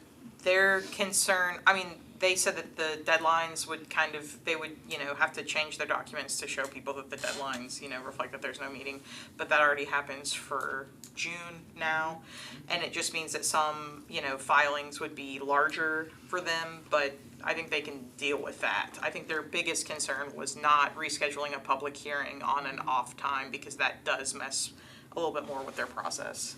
Their concern, I mean, they said that the deadlines would kind of, they would, have to change their documents to show people that the deadlines, reflect that there's no meeting. But that already happens for June now. And it just means that some, filings would be larger for them, but I think they can deal with that. I think their biggest concern was not rescheduling a public hearing on an off time, because that does mess a little bit more with their process.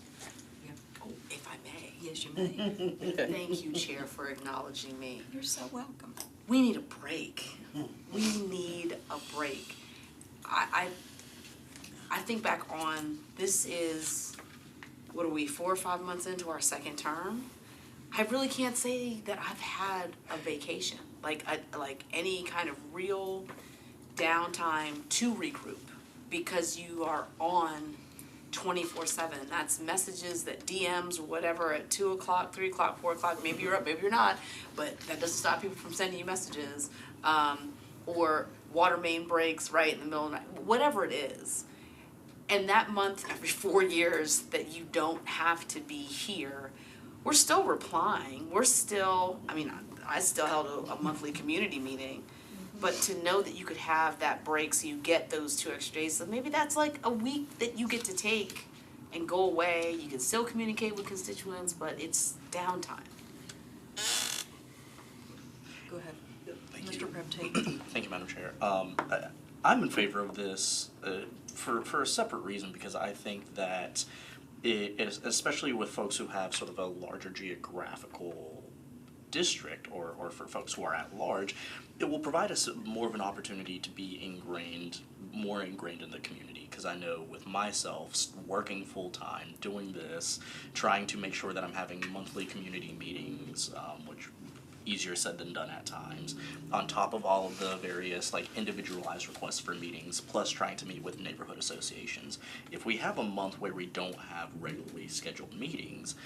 Oh, if I may. Yes, you may. Thank you, Chair, for acknowledging me. You're so welcome. We need a break. We need a break. I think back on, this is, what are we, 4 or 5 months into our second term? I really can't say that I've had a vacation, like any kind of real downtime to regroup, because you are on 24/7. That's messages, that DMs or whatever at 2 o'clock, 3 o'clock, 4 o'clock. Maybe you're up, maybe you're not, but that doesn't stop people from sending you messages. Or water main breaks right in the middle of the night, whatever it is. And that month, every 4 years that you don't have to be here, we're still replying. We're still, I still held a monthly community meeting. But to know that you could have that break so you get those 2 extra days, so maybe that's like a week that you get to take and go away. You can still communicate with constituents, but it's downtime. Go ahead. Thank Mr. you. Preptate. Thank you, Madam Chair. I'm in favor of this for a separate reason, because I think that it is, especially with folks who have sort of a larger geographical district, or for folks who are at large, it will provide us more of an opportunity to be more ingrained in the community. Because I know with myself, working full-time, doing this, trying to make sure that I'm having monthly community meetings, which easier said than done at times, on top of all of the various individualized requests for meetings, plus trying to meet with neighborhood associations. If we have a month where we don't have regularly scheduled meetings,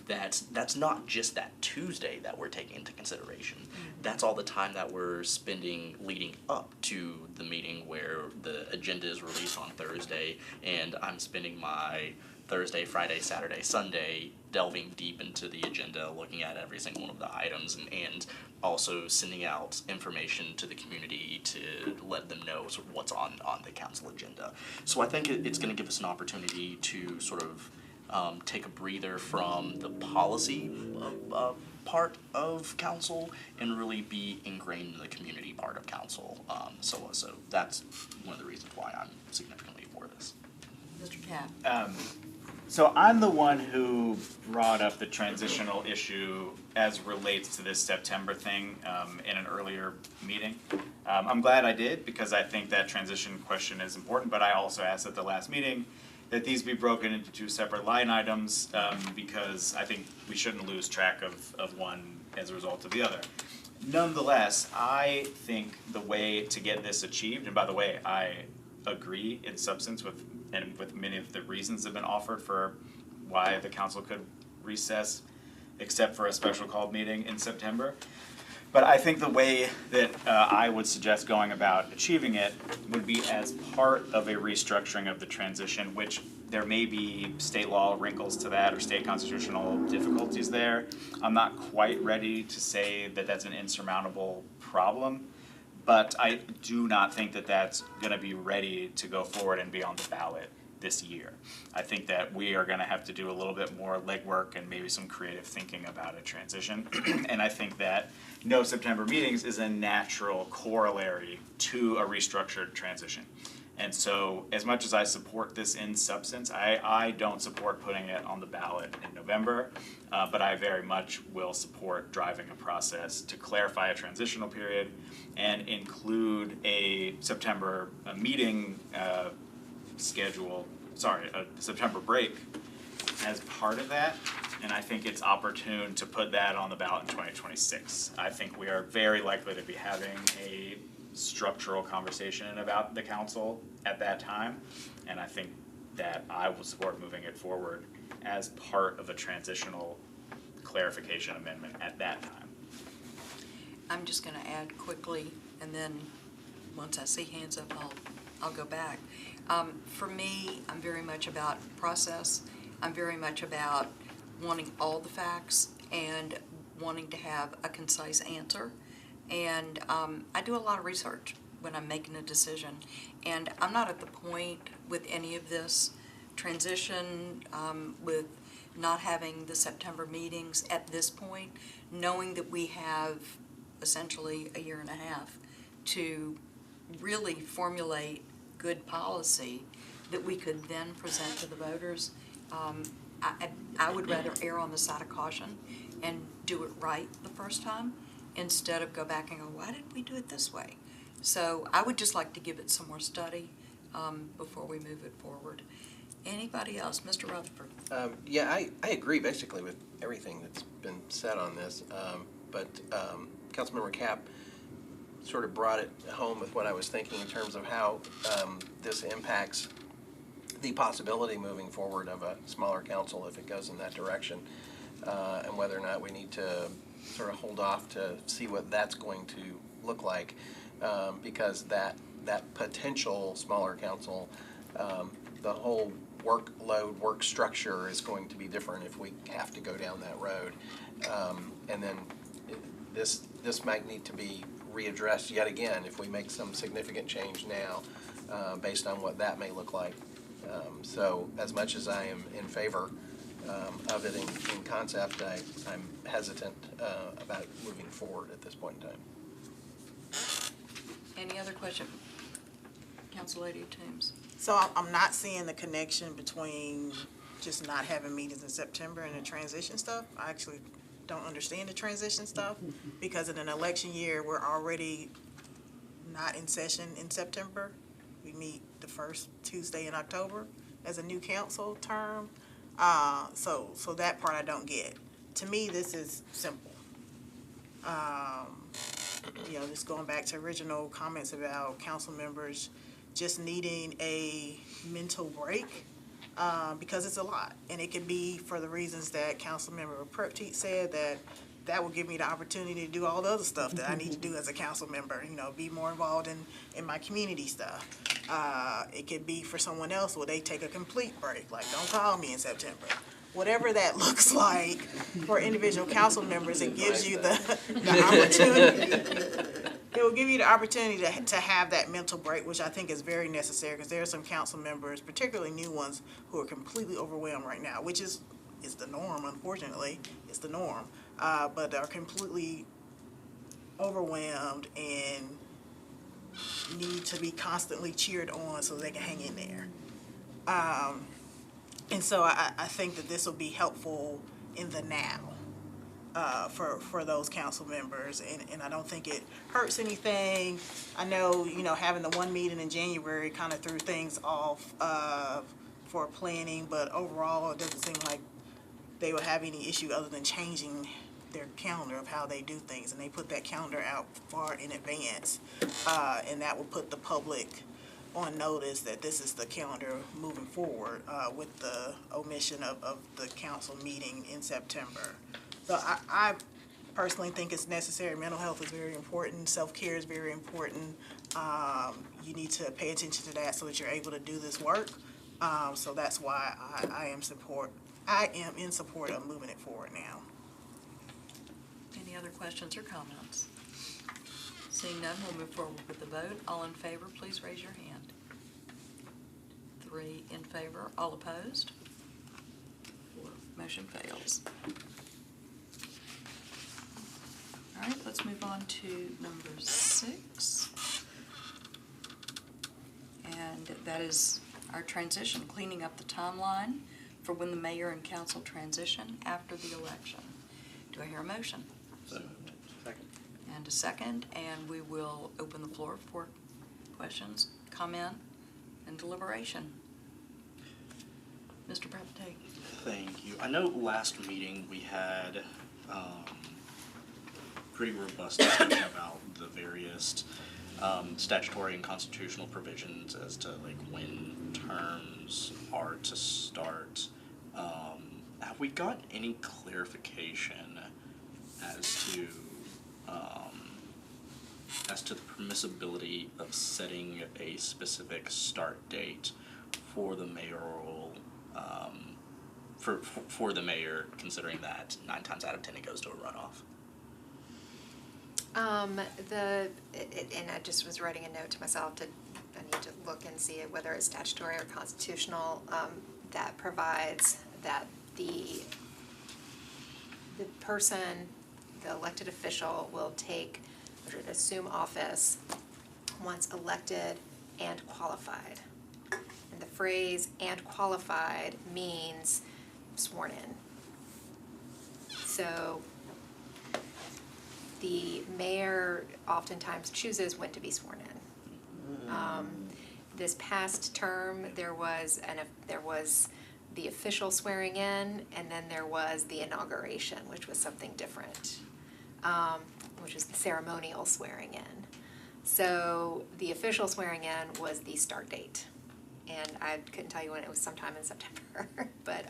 that's not just that Tuesday that we're taking into consideration. That's all the time that we're spending leading up to the meeting where the agenda is released on Thursday, and I'm spending my Thursday, Friday, Saturday, Sunday, delving deep into the agenda, looking at every single one of the items, and also sending out information to the community to let them know sort of what's on the council agenda. So I think it's going to give us an opportunity to sort of take a breather from the policy part of council and really be ingrained in the community part of council. So that's one of the reasons why I'm significantly for this. Mr. Tapp. So I'm the one who brought up the transitional issue as relates to this September thing in an earlier meeting. I'm glad I did, because I think that transition question is important, but I also asked at the last meeting that these be broken into 2 separate line items, because I think we shouldn't lose track of one as a result of the other. Nonetheless, I think the way to get this achieved, and by the way, I agree in substance with many of the reasons that have been offered for why the council could recess, except for a special called meeting in September. But I think the way that I would suggest going about achieving it would be as part of a restructuring of the transition, which there may be state law wrinkles to that or state constitutional difficulties there. I'm not quite ready to say that that's an insurmountable problem, but I do not think that that's going to be ready to go forward and be on the ballot this year. I think that we are going to have to do a little bit more legwork and maybe some creative thinking about a transition. And I think that no September meetings is a natural corollary to a restructured transition. And so as much as I support this in substance, I don't support putting it on the ballot in November, but I very much will support driving a process to clarify a transitional period and include a September meeting schedule, a September break as part of that. And I think it's opportune to put that on the ballot in 2026. I think we are very likely to be having a structural conversation about the council at that time. And I think that I will support moving it forward as part of a transitional clarification amendment at that time. I'm just gonna add quickly, and then once I see hands up, I'll go back. For me, I'm very much about process. I'm very much about wanting all the facts, and wanting to have a concise answer. And I do a lot of research when I'm making a decision. And I'm not at the point with any of this transition, with not having the September meetings at this point, knowing that we have essentially a year and a half to really formulate good policy that we could then present to the voters. I would rather err on the side of caution and do it right the first time instead of go back and go, why did we do it this way? So I would just like to give it some more study before we move it forward. Anybody else? Mr. Rutherford? Yeah, I agree basically with everything that's been said on this, but Councilmember Cap sort of brought it home with what I was thinking in terms of how this impacts the possibility moving forward of a smaller council if it goes in that direction, and whether or not we need to sort of hold off to see what that's going to look like, because that potential smaller council, the whole workload, work structure is going to be different if we have to go down that road. And then this might need to be readdressed yet again if we make some significant change now, based on what that may look like. So as much as I am in favor of it in concept, I'm hesitant about moving forward at this point in time. Any other question? Council Lady Toombs? So I'm not seeing the connection between just not having meetings in September and the transition stuff. I actually don't understand the transition stuff, because in an election year, we're already not in session in September. We meet the first Tuesday in October as a new council term. So that part I don't get. To me, this is simple. Just going back to original comments about council members just needing a mental break, because it's a lot. And it could be for the reasons that Councilmember Prepteet said, that will give me the opportunity to do all the other stuff that I need to do as a council member, be more involved in my community stuff. It could be for someone else where they take a complete break, like don't call me in September. Whatever that looks like for individual council members, it gives you the opportunity. It will give you the opportunity to have that mental break, which I think is very necessary, because there are some council members, particularly new ones, who are completely overwhelmed right now, which is the norm, unfortunately. It's the norm. But are completely overwhelmed and need to be constantly cheered on so they can hang in there. And so I think that this will be helpful in the now. For those council members, and I don't think it hurts anything. I know, having the one meeting in January kind of threw things off for planning, but overall, it doesn't seem like they would have any issue other than changing their calendar of how they do things, and they put that calendar out far in advance, and that will put the public on notice that this is the calendar moving forward, with the omission of the council meeting in September. So I personally think it's necessary. Mental health is very important. Self-care is very important. You need to pay attention to that so that you're able to do this work. So that's why I am in support of moving it forward now. Any other questions or comments? Seeing none, we'll move forward with the vote. All in favor, please raise your hand. 3 in favor, all opposed? 4, motion fails. All right, let's move on to number 6. And that is our transition, cleaning up the timeline for when the mayor and council transition after the election. Do I hear a motion? Second. And a second, and we will open the floor for questions, comment, and deliberation. Mr. Prepteet. Thank you. I know last meeting we had pretty robust discussion about the various statutory and constitutional provisions as to when terms are to start. Have we got any clarification as to the permissibility of setting a specific start date for the mayoral for the mayor, considering that 9 times out of 10 it goes to a runoff? And I just was writing a note to myself I need to look and see whether it's statutory or constitutional, that provides that the person, the elected official will assume office once elected and qualified. And the phrase "and qualified" means sworn in. So the mayor oftentimes chooses when to be sworn in. This past term, there was the official swearing in, and then there was the inauguration, which was something different, which was the ceremonial swearing in. So the official swearing in was the start date, and I couldn't tell you when, it was sometime in September, but,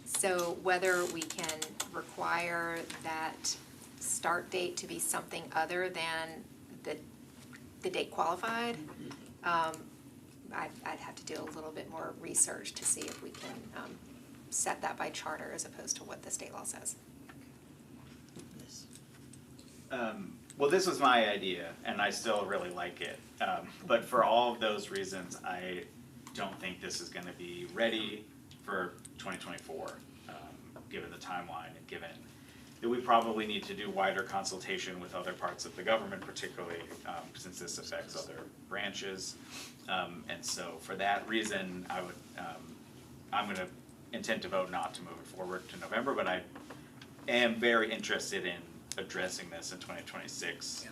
so whether we can require that start date to be something other than the date qualified, I'd have to do a little bit more research to see if we can set that by charter as opposed to what the state law says. Well, this was my idea, and I still really like it. But for all of those reasons, I don't think this is gonna be ready for 2024, given the timeline and given that we probably need to do wider consultation with other parts of the government, particularly since this affects other branches. And so for that reason, I'm gonna intend to vote not to move it forward to November, but I am very interested in addressing this in 2026.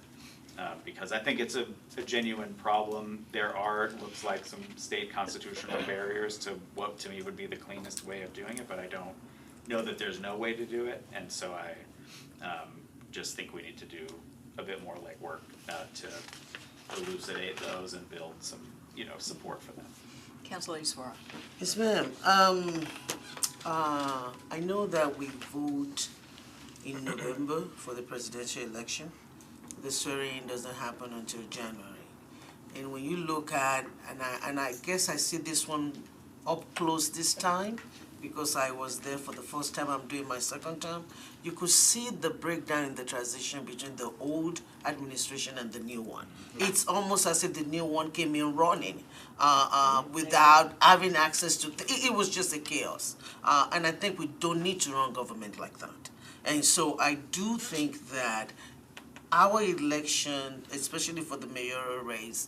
Because I think it's a genuine problem. There are, looks like, some state constitutional barriers to what to me would be the cleanest way of doing it, but I don't know that there's no way to do it, and so I just think we need to do a bit more legwork to elucidate those and build some, support for them. Councilor Suara. Yes, ma'am. I know that we vote in November for the presidential election. The swearing doesn't happen until January. And when you look at, and I guess I see this one up close this time, because I was there for the first time, I'm doing my second term, you could see the breakdown in the transition between the old administration and the new one. It's almost as if the new one came in running without having access to, it was just a chaos. And I think we don't need to run government like that. And so I do think that our election, especially for the mayoral race,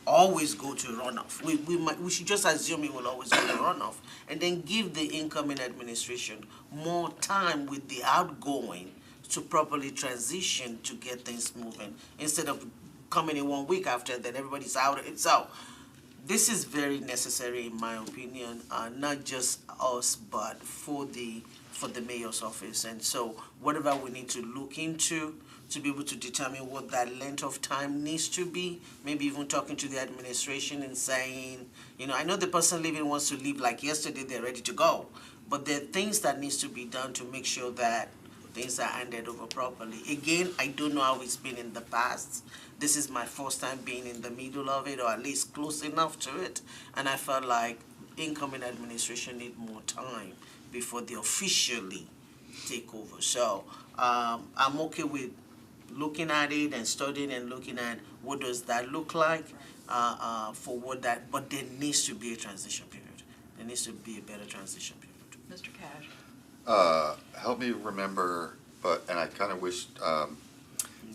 always go to runoff. We should just assume it will always go to runoff, and then give the incoming administration more time with the outgoing to properly transition to get things moving, instead of coming in 1 week after, then everybody's out. So this is very necessary, in my opinion, not just us, but for the mayor's office. And so whatever we need to look into to be able to determine what that length of time needs to be, maybe even talking to the administration and saying, I know the person leaving wants to leave like yesterday, they're ready to go, but there are things that needs to be done to make sure that things are handed over properly. Again, I don't know how it's been in the past. This is my first time being in the middle of it, or at least close enough to it, and I felt like incoming administration need more time before they officially take over. So I'm okay with looking at it and studying and looking at what does that look like for what that, but there needs to be a transition period. There needs to be a better transition period. Mr. Cash. Help me remember, and I kind of wish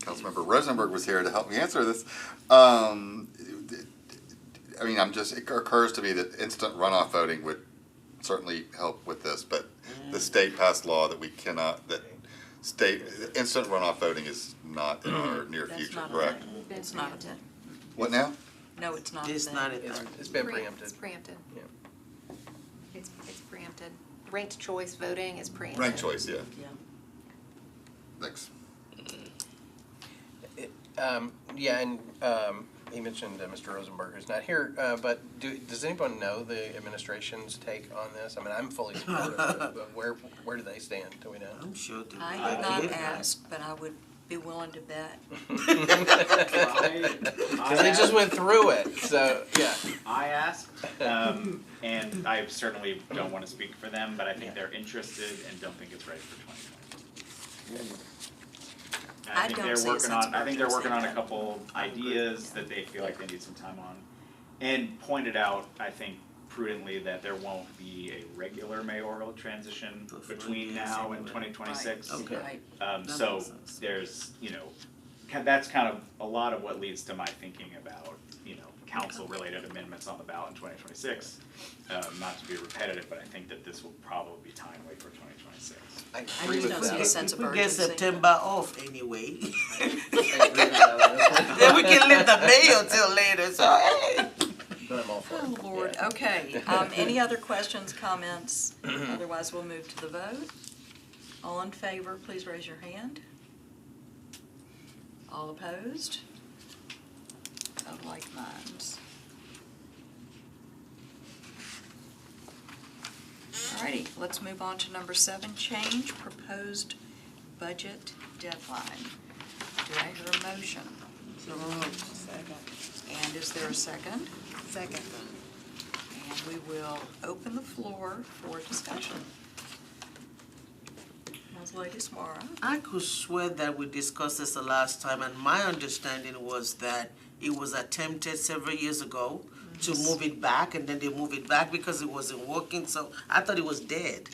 Councilmember Rosenberg was here to help me answer this. It occurs to me that instant runoff voting would certainly help with this, but the state passed law that we cannot, instant runoff voting is not in our near future, correct? It's not a thing. What now? No, it's not a It's thing. not a thing. It's been preempted. It's preempted. Yeah. It's preempted. Ranked choice voting is preempted. Ranked choice, yeah. Yeah. Thanks. He mentioned Mr. Rosenberg is not here, but does anyone know the administration's take on this? I'm fully supportive, but where do they stand? Do we know? I'm sure they I did not ask, but I would be willing to bet? Because they just went through it, so, yeah. I asked, and I certainly don't wanna speak for them, but I think they're interested and don't think it's ready for 2020. I think don't they're see a working sense on. of I think they're working on a urgency. couple ideas that they feel like they need some time on, and pointed out, I think prudently, that there won't be a regular mayoral transition between now and 2026. Okay. Right. That So makes sense. there's, that's kind of a lot of what leads to my thinking about, council-related amendments on the ballot in 2026. Not to be repetitive, but I think that this will probably be timely for 2026. I I agree just with don't see a that. sense of We get urgency. September off anyway. I agree with that. Then we can leave the mail till later, so hey. But I'm all for Oh, it. Lord, Yeah. okay. Any other questions, comments? Otherwise, we'll move to the vote. All in favor, please raise your hand. All opposed? Of like minds. Alrighty, let's move on to number 7, change proposed budget deadline. Do I hear a motion? Second. And is there a second? Second. And we will open the floor for discussion. Ms. Lady Samara? I could swear that we discussed this the last time, and my understanding was that it was attempted several years ago to move it back, and then they moved it back because it wasn't working, so I thought it was dead.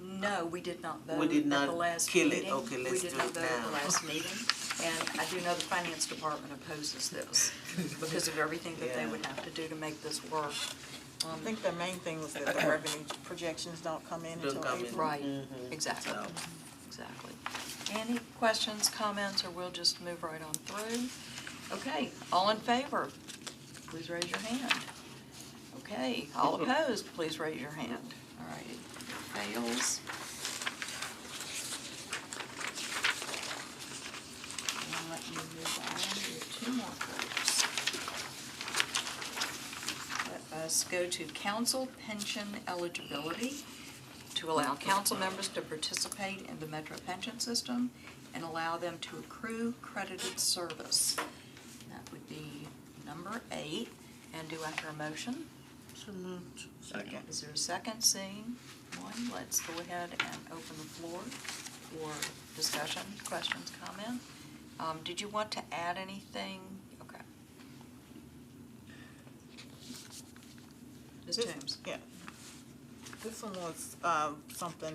No, we did not vote We did at not the last kill meeting. it. Okay, let's We do did not it vote at now. the last meeting. And I do know the finance department opposes this because of everything that they Yeah. would have to do to make this work. I think the main thing was that the revenue projections don't come in Don't until come in. April. Right, Mhm. exactly, So- exactly. Any questions, comments, or we'll just move right on through? Okay, all in favor, please raise your hand. Okay, all opposed, please raise your hand. All right, it fails. And let me move on to 2 more folks. Let us go to council pension eligibility, to allow council members to participate in the Metro pension system and allow them to accrue credited service. That would be number 8. And do I hear a motion? So moved. Second. Is there a second? Seeing one, let's go ahead and open the floor for discussion, questions, comment. Did you want to add anything? Okay. Ms. This- Toombs? Yeah. This one was, something,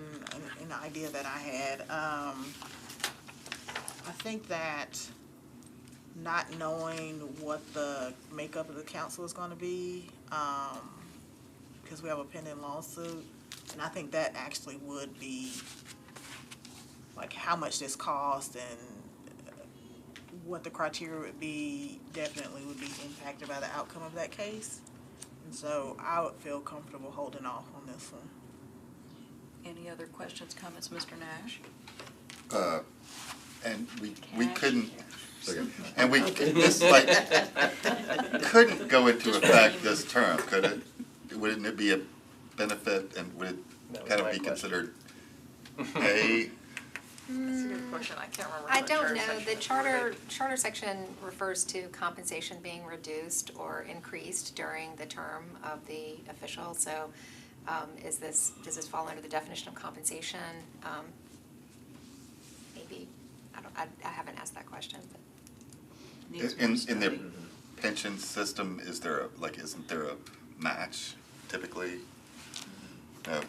an idea that I had. I think that not knowing what the makeup of the council is gonna be, because we have a pending lawsuit, and I think that actually would be, like, how much this cost and what the criteria would be, definitely would be impacted by the outcome of that case. And so I would feel comfortable holding off on this one. Any other questions, comments, Mr. Nash? And we Cash. couldn't, and we, this like, couldn't go into effect this term, could it? Wouldn't it be a benefit, and would That it was kind of my be question. considered a, That's a good question, I can't remember. I what don't charter know, section the it's charter section refers to compensation being reduced or increased during the term of the official, so does this fall under the definition of compensation? Maybe, I haven't asked that question, but. Needs more in the study. pension system, is there a, like, isn't there a match typically? No.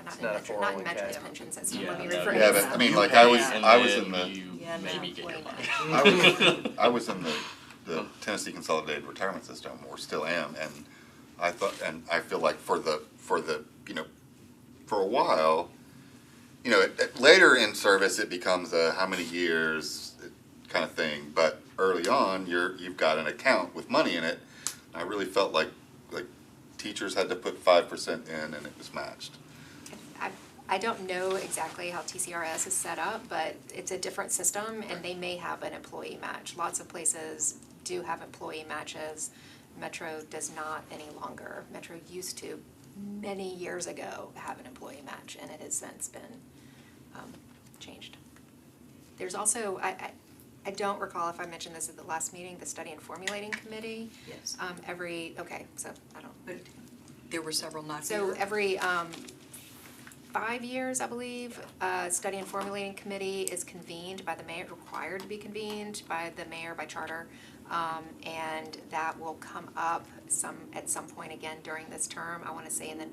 It's not a Not in 401k. Metro's pension system, Yeah, let me no. rephrase Yeah, but that. I mean, You like, pay I was and in then the, you Yeah, no. maybe get your money. I was in the Tennessee Consolidated Retirement System, or still am, and I thought, and I feel like for the, for a while, later in service, it becomes a how many years kind of thing, but early on, you've got an account with money in it. I really felt like teachers had to put 5% in and it was matched. I don't know exactly how TCRS is set up, but it's a different system and they may have an employee match. Lots of places do have employee matches. Metro does not any longer. Metro used to, many years ago, have an employee match and it has since been changed. There's also, I don't recall if I mentioned this at the last meeting, the study and formulating committee. Yes. Okay, so I don't. But there were several not So here. every 5 years, I believe, study and formulating committee is convened by the mayor, required to be convened by the mayor by charter. And that will come up at some point again during this term, I wanna say in the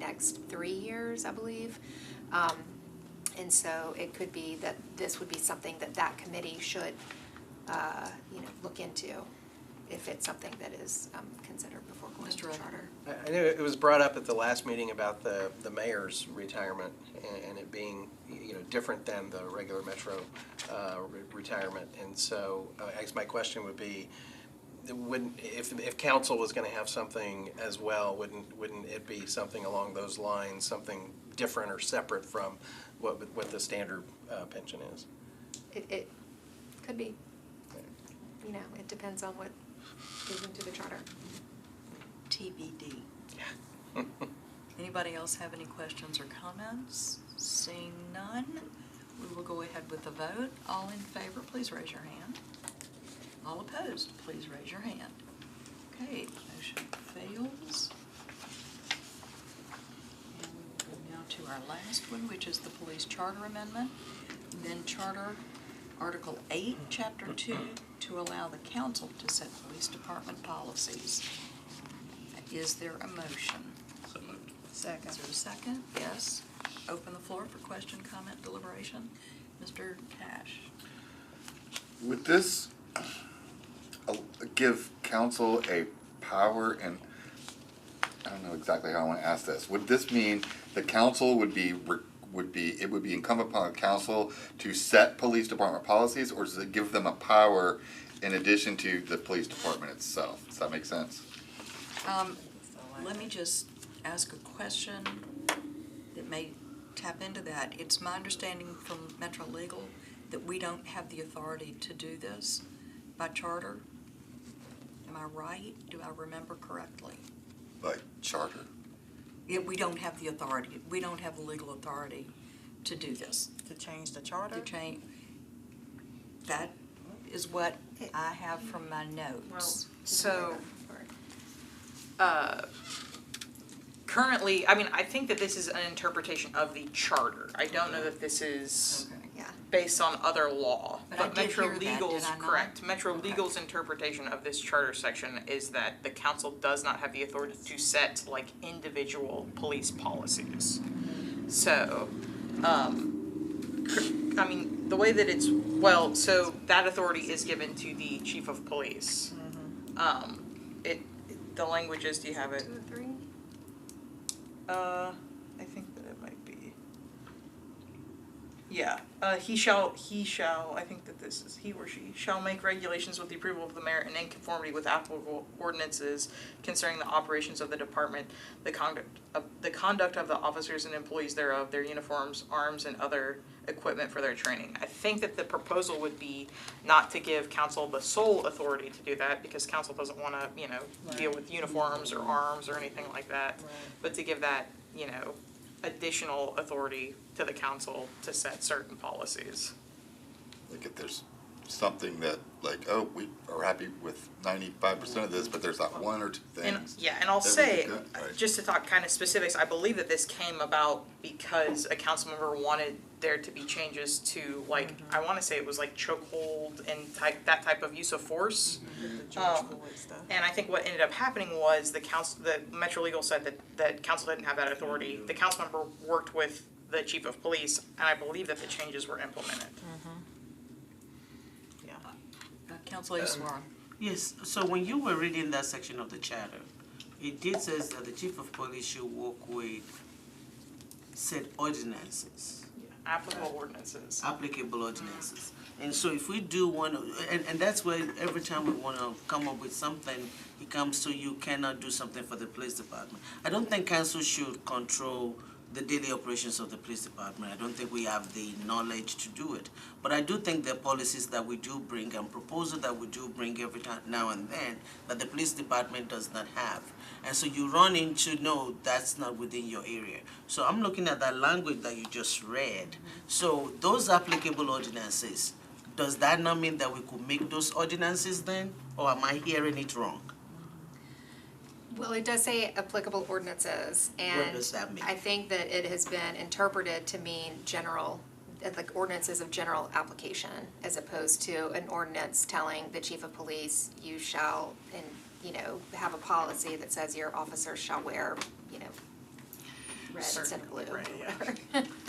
next 3 years, I believe. And so it could be that this would be something that committee should, look into, if it's something that is considered before going to Mr. Rudd. charter. I know it was brought up at the last meeting about the mayor's retirement and it being, different than the regular Metro retirement. And so I guess my question would be, if council was going to have something as well, wouldn't it be something along those lines, something different or separate from what the standard pension is? It could be. It depends on what goes into the charter. TBD. Anybody else have any questions or comments? Seeing none, we will go ahead with the vote. All in favor, please raise your hand. All opposed, please raise your hand. Okay, motion fails. And we will go now to our last one, which is the police charter amendment. Then charter Article 8, Chapter 2, to allow the council to set police department policies. Is there a motion? So moved. Second. Is there a second? Yes. Open the floor for question, comment, deliberation. Mr. Cash. Would this give council a power, and I don't know exactly how I want to ask this. Would this mean the council would be incumbent upon the council to set police department policies, or does it give them a power in addition to the police department itself? Does that make sense? Let me just ask a question that may tap into that. It's my understanding from Metro Legal that we don't have the authority to do this by charter. Am I right? Do I remember correctly? Like charter? Yeah, we don't have the authority. We don't have the legal authority to do this. To change the charter? To change. That is what I have from my notes. So, currently, I think that this is an interpretation of the charter. I don't know that this is Okay. Yeah. based on other law. But I did Metro hear that, Legal's, did I not? correct, Metro Okay. Legal's interpretation of this charter section is that the council does not have the authority to set like individual police policies. So, the way that it's, so that authority is given to the chief of police. The language is, do you have it? 2 or 3? I think that it might be. Yeah, he shall, I think that this is he or she, shall make regulations with the approval of the mayor and in conformity with applicable ordinances concerning the operations of the department, the conduct of the officers and employees thereof, their uniforms, arms, and other equipment for their training. I think that the proposal would be not to give council the sole authority to do that, because council doesn't wanna, deal with uniforms or arms or anything like that. But to give that, additional authority to the council to set certain policies. Like if there's something that like, oh, we are happy with 95% of this, but there's that one or two things. And I'll that would say, be good, right? just to talk kind of specifics, I believe that this came about because a council member wanted there to be changes to, like, I wanna say it was like chokehold and that type of use of force. The George Floyd stuff. And I think what ended up happening was the Metro Legal said that council didn't have that authority. The council member worked with the chief of police, and I believe that the changes were implemented. Councilor Swan. Yes, so when you were reading that section of the charter, it did says that the chief of police should work with said ordinances, Applicable ordinances. applicable ordinances. And so if we do want to, and that's where every time we want to come up with something, it comes to you cannot do something for the police department. I don't think council should control the daily operations of the police department. I don't think we have the knowledge to do it. But I do think there are policies that we do bring and proposals that we do bring every time now and then that the police department does not have. And so you run into, no, that's not within your area. So I'm looking at that language that you just read. So those applicable ordinances, does that not mean that we could make those ordinances then? Or am I hearing it wrong? Well, it does say applicable ordinances, and does that mean? I think that it has been interpreted to mean general, like ordinances of general application, as opposed to an ordinance telling the chief of police, you shall, and, you know, have a policy that says your officers shall wear, you know, red instead of blue, or whatever.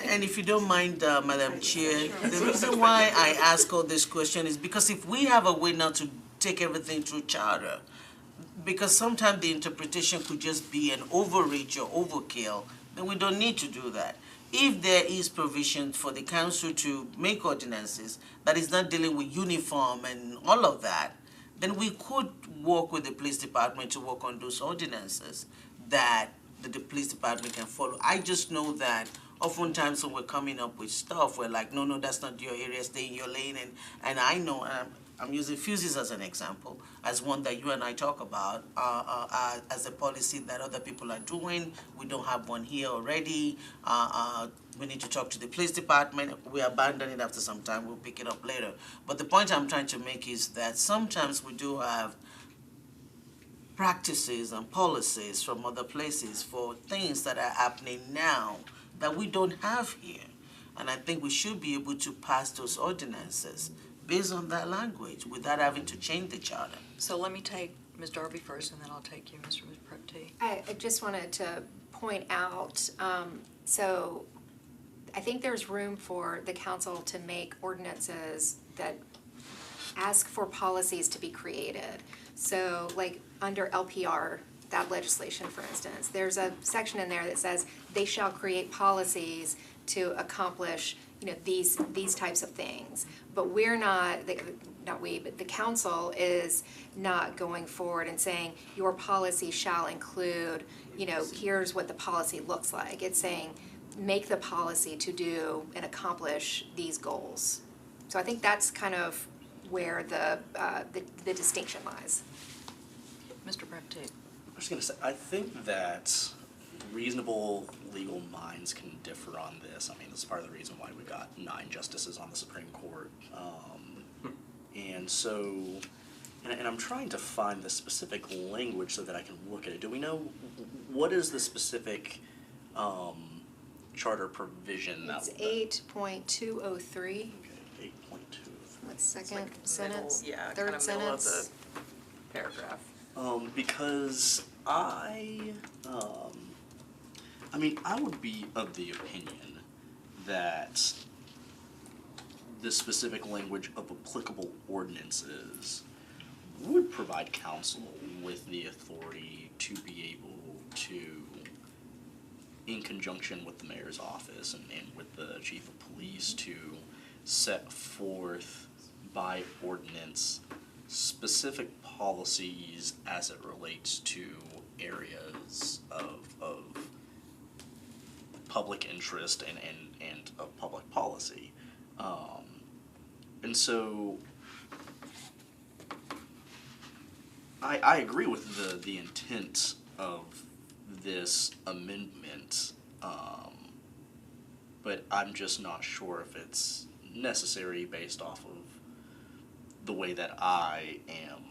And if you don't mind, Madam Chair, the reason why I ask all this question is because if we have a way now to take everything through charter, because sometimes the interpretation could just be an overreach or overkill, then we don't need to do that. If there is provision for the council to make ordinances that is not dealing with uniform and all of that, then we could work with the police department to work on those ordinances that the police department can follow. I just know that oftentimes when we're coming up with stuff, we're like, no, that's not your area, stay in your lane. And I know, I'm using fuses as an example, as one that you and I talk about, as a policy that other people are doing. We don't have one here already. We need to talk to the police department. We abandon it after some time. We'll pick it up later. But the point I'm trying to make is that sometimes we do have practices and policies from other places for things that are happening now that we don't have here. And I think we should be able to pass those ordinances based on that language without having to change the charter. So let me take Ms. Darby first, and then I'll take you, Mr. Prepty. I just wanted to point out, so I think there's room for the council to make ordinances that ask for policies to be created. So like under LPR, that legislation, for instance, there's a section in there that says they shall create policies to accomplish, you know, these types of things. But we're not, not we, but the council is not going forward and saying your policy shall include, you know, here's what the policy looks like. It's saying make the policy to do and accomplish these goals. So I think that's kind of where the distinction lies. Mr. Prepty. I'm just gonna say, I think that reasonable legal minds can differ on this. I mean, this is part of the reason why we got 9 justices on the Supreme Court. And so, and I'm trying to find the specific language so that I can look at it. Do we know, what is the specific charter provision that? It's 8.203. Okay, 8.2. What's second like sentence? middle- yeah, Third kinda middle of sentence. the paragraph. Because I mean, I would be of the opinion that the specific language of applicable ordinances would provide council with the authority to be able to, in conjunction with the mayor's office and with the chief of police, to set forth by ordinance specific policies as it relates to areas of public interest and of public policy. And so I agree with the intent of this amendment, but I'm just not sure if it's necessary based off of the way that I am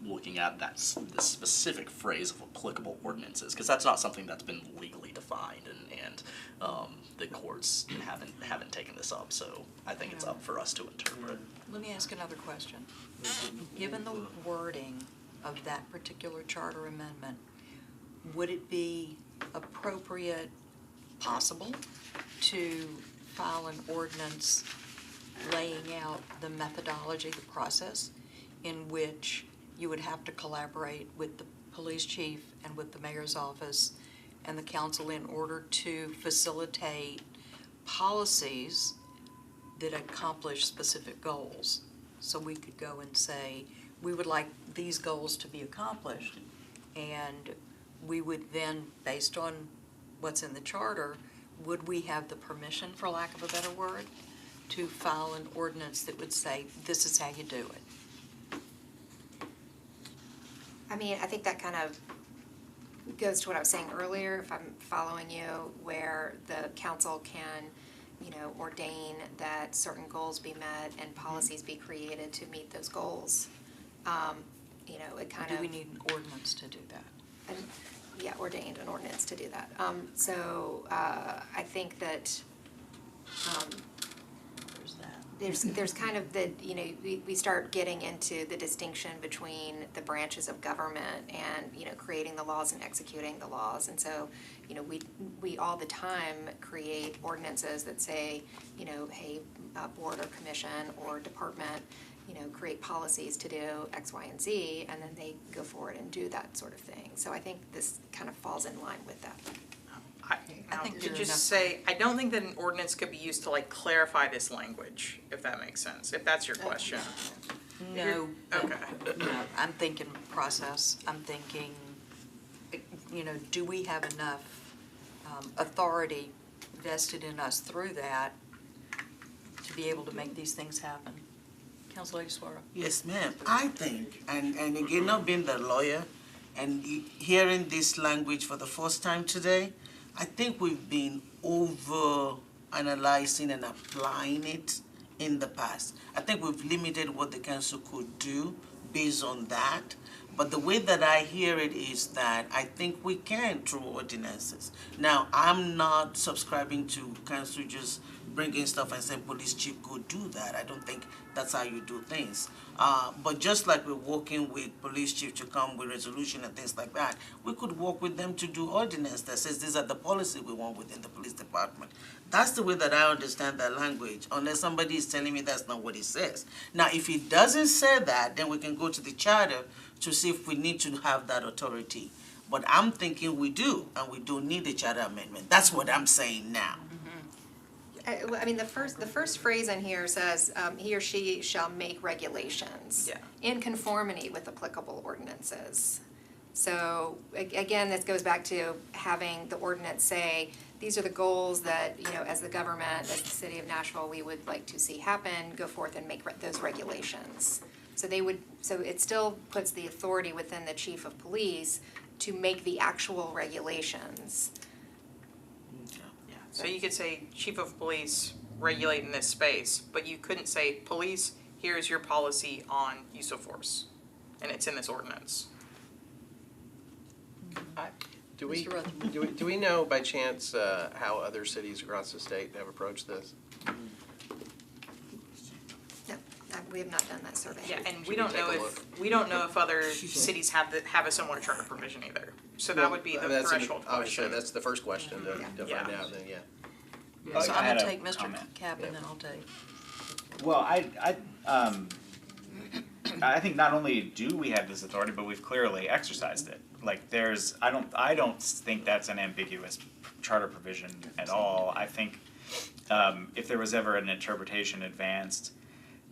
looking at this specific phrase of applicable ordinances, because that's not something that's been legally defined, and the courts haven't taken this up, so I think it's up for us to interpret. Let me ask another question. Given the wording of that particular charter amendment, would it be appropriate, possible, to file an ordinance laying out the methodology, the process, in which you would have to collaborate with the police chief and with the mayor's office and the council in order to facilitate policies that accomplish specific goals? So we could go and say, we would like these goals to be accomplished, and we would then, based on what's in the charter, would we have the permission, for lack of a better word, to file an ordinance that would say, this is how you do it? I mean, I think that kind of goes to what I was saying earlier, if I'm following you, where the council can, ordain that certain goals be met and policies be created to meet those goals. It kind of. Do we need an ordinance to do that? Yeah, ordained an ordinance to do that. I think that, There's that. there's kind of the, we start getting into the distinction between the branches of government and, creating the laws and executing the laws. And so, we all the time create ordinances that say, hey, board or commission or department, create policies to do X, Y, and Z, and then they go forward and do that sort of thing. So I think this kind of falls in line with that. I think To there are just enough- say, I don't think that an ordinance could be used to like clarify this language, if that makes sense, if that's your question. No. Okay. No, I'm thinking process. I'm thinking, do we have enough authority vested in us through that to be able to make these things happen? Council Lady Suarez? Yes, ma'am. I think, and again, not being the lawyer and hearing this language for the first time today, I think we've been over analyzing and applying it in the past. I think we've limited what the council could do based on that. But the way that I hear it is that I think we can through ordinances. Now, I'm not subscribing to council just bringing stuff and saying police chief go do that. I don't think that's how you do things. But just like we're working with police chief to come with resolution and things like that, we could work with them to do ordinance that says these are the policy we want within the police department. That's the way that I understand that language, unless somebody is telling me that's not what it says. Now, if it doesn't say that, then we can go to the charter to see if we need to have that authority. But I'm thinking we do, and we don't need a charter amendment. That's what I'm saying now. I mean, the first phrase in here says, he or she shall make regulations. Yeah. In conformity with applicable ordinances. So, again, this goes back to having the ordinance say, these are the goals that, as the government, as the city of Nashville, we would like to see happen, go forth and make those regulations. So it still puts the authority within the chief of police to make the actual regulations. So you could say, chief of police, regulate in this space, but you couldn't say, police, here's your policy on use of force, and it's in this ordinance. Do we, Mr. Rutherford. do we know by chance how other cities across the state have approached this? No, we have not done that survey. Yeah, and we Should don't we know take a if other cities have a similar charter provision either. So that would be the That's threshold obviously, question. that's the first question to Yeah. find out, then, yeah. So I I'm had gonna a take Mr. comment. Cap and then I'll take. Well, I think not only do we have this authority, but we've clearly exercised it. Like I don't think that's an ambiguous charter provision at all. I think if there was ever an interpretation advanced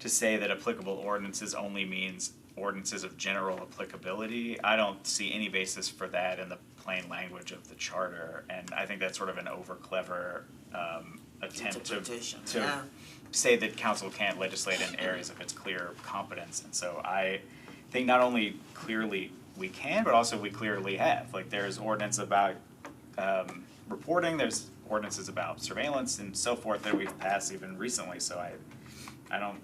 to say that applicable ordinances only means ordinances of general applicability, I don't see any basis for that in the plain language of the charter. And I think that's sort of an over clever attempt to Interpretation, yeah. say that council can't legislate in areas of its clear competence. And so I think not only clearly we can, but also we clearly have. Like there's ordinance about reporting, there's ordinances about surveillance and so forth that we've passed even recently. So I don't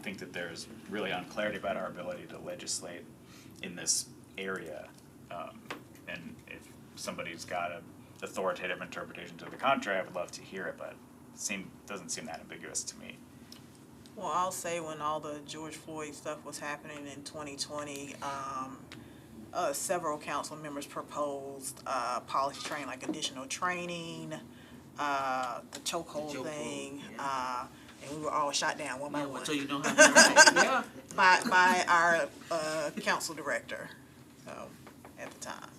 think that there's really unclarity about our ability to legislate in this area. And if somebody's got an authoritative interpretation to the contrary, I would love to hear it, but doesn't seem that ambiguous to me. Well, I'll say when all the George Floyd stuff was happening in 2020, several council members proposed policy training, like additional training, the chokehold thing, and we were all shot down one by one So you don't have the right. Yeah. by our council director, so, at the time.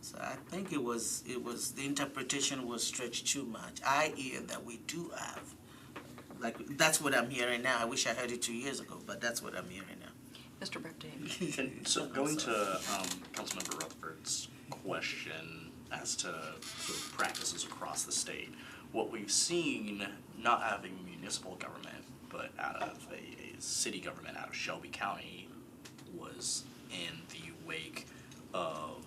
So I think it was the interpretation was stretched too much. I hear that we do have, like, that's what I'm hearing now. I wish I heard it 2 years ago, but that's what I'm hearing now. Mr. Baptiste. And so going to Councilmember Rutherford's question as to sort of practices across the state, what we've seen, not having municipal government, but out of a city government out of Shelby County, was in the wake of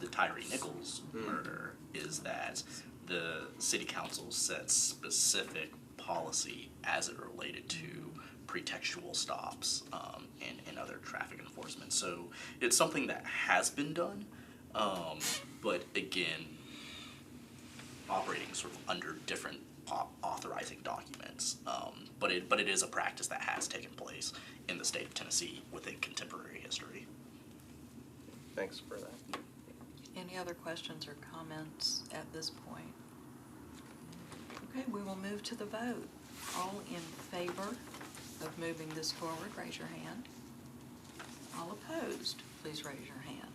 the Tyree Nichols murder, is that the city council set specific policy as it related to pretextual stops and other traffic enforcement. So it's something that has been done, but again, operating sort of under different authorizing documents. But it is a practice that has taken place in the state of Tennessee within contemporary history. Thanks for that. Any other questions or comments at this point? Okay, we will move to the vote. All in favor of moving this forward, raise your hand. All opposed, please raise your hand.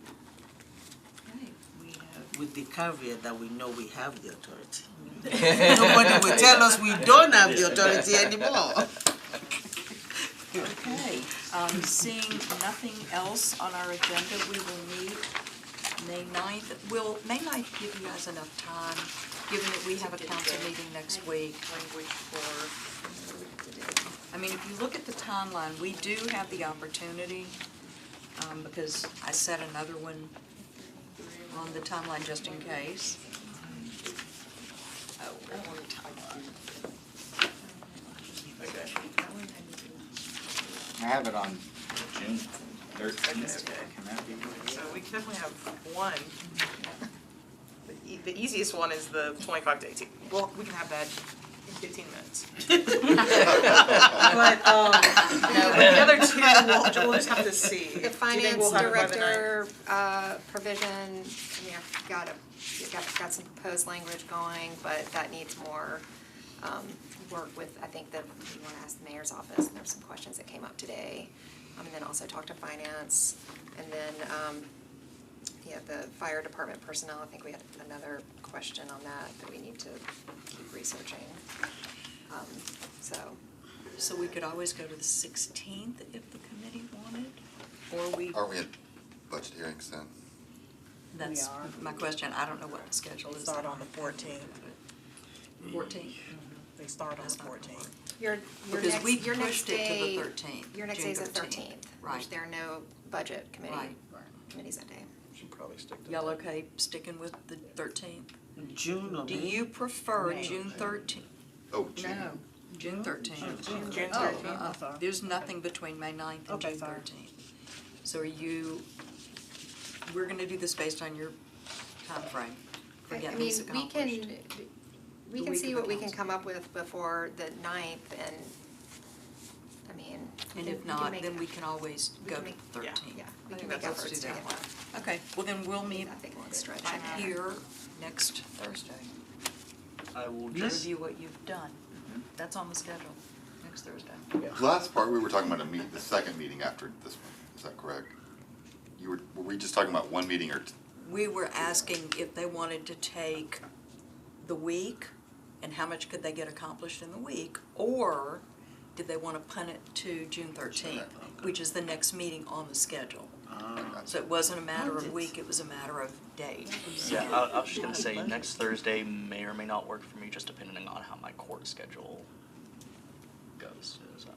Okay, we have, With the caveat that we know we have the authority. Nobody will tell us we don't have the authority anymore. okay, seeing nothing else on our agenda, we will meet May 9th. Will May 9th give you guys enough time, given that we have a council meeting next week? I mean, if you look at the timeline, we do have the opportunity, because I set another one on the timeline just in case. Oh, I have it on June 13th. Can that be? So we can definitely have one. The easiest one is the 25 to 18. Well, we can have that in 15 minutes. But, no, the other two, we'll just have to see. The Do you think finance we'll have it by the director, provision, I mean, I've got some proposed language going, but that needs more, work with, I think that we wanna ask the mayor's office, and there's some questions that came up today. And then also talk to finance, and then, the fire department personnel, I think we had another question on that we need to keep researching. So we could always go to the 16th if the committee wanted, or we, Are we at budget hearings then? that's my question, I don't know what the schedule They is. start on the 14th. 14th? They start on That's the not 14th. Your Because we your next pushed it to day- the 13th. Your next June day is the 13th. 13th, Right. which there are no budget committees that day. Should probably stick to Y'all that. okay sticking with the 13th? June or Do May? you prefer June 13th? Oh, June. No, June 13th. June Oh, 13th. there's nothing between May 9th and Okay, June sorry. 13th. So we're gonna do this based on your timeframe. I Forget mean, who's accomplished. we The can week see of what the we can council. come up with before the 9th, and, I mean. And we if can not, make- then we can always we go can to make- 13th. Yeah, we I can think make let's efforts do to that. get one. Okay, well then we'll meet I think one stretch. here next Thursday I will to just review what you've done. That's on the schedule, next Thursday. Last part, we were talking about the second meeting after this one, is that correct? Were we just talking about one meeting or? We were asking if they wanted to take the week and how much could they get accomplished in the week, or did they want to punt it to June 13th, which is the next meeting on the schedule. So it wasn't a matter of week, it was a matter of day. Yeah, I was just gonna say, next Thursday may or may not work for me, just depending on how my court schedule goes, so.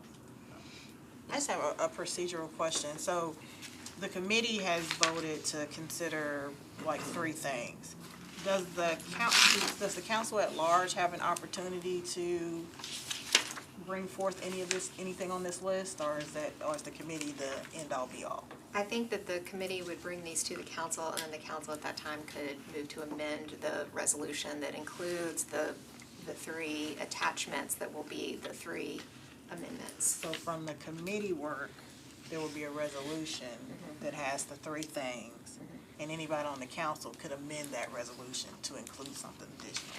I just have a procedural question. So the committee has voted to consider like 3 things. Does the council at large have an opportunity to bring forth anything on this list, or is the committee the end all be all? I think that the committee would bring these to the council, and then the council at that time could move to amend the resolution that includes the 3 attachments that will be the 3 amendments. So from the committee work, there will be a resolution that has the 3 things, and anybody on the council could amend that resolution to include something additional.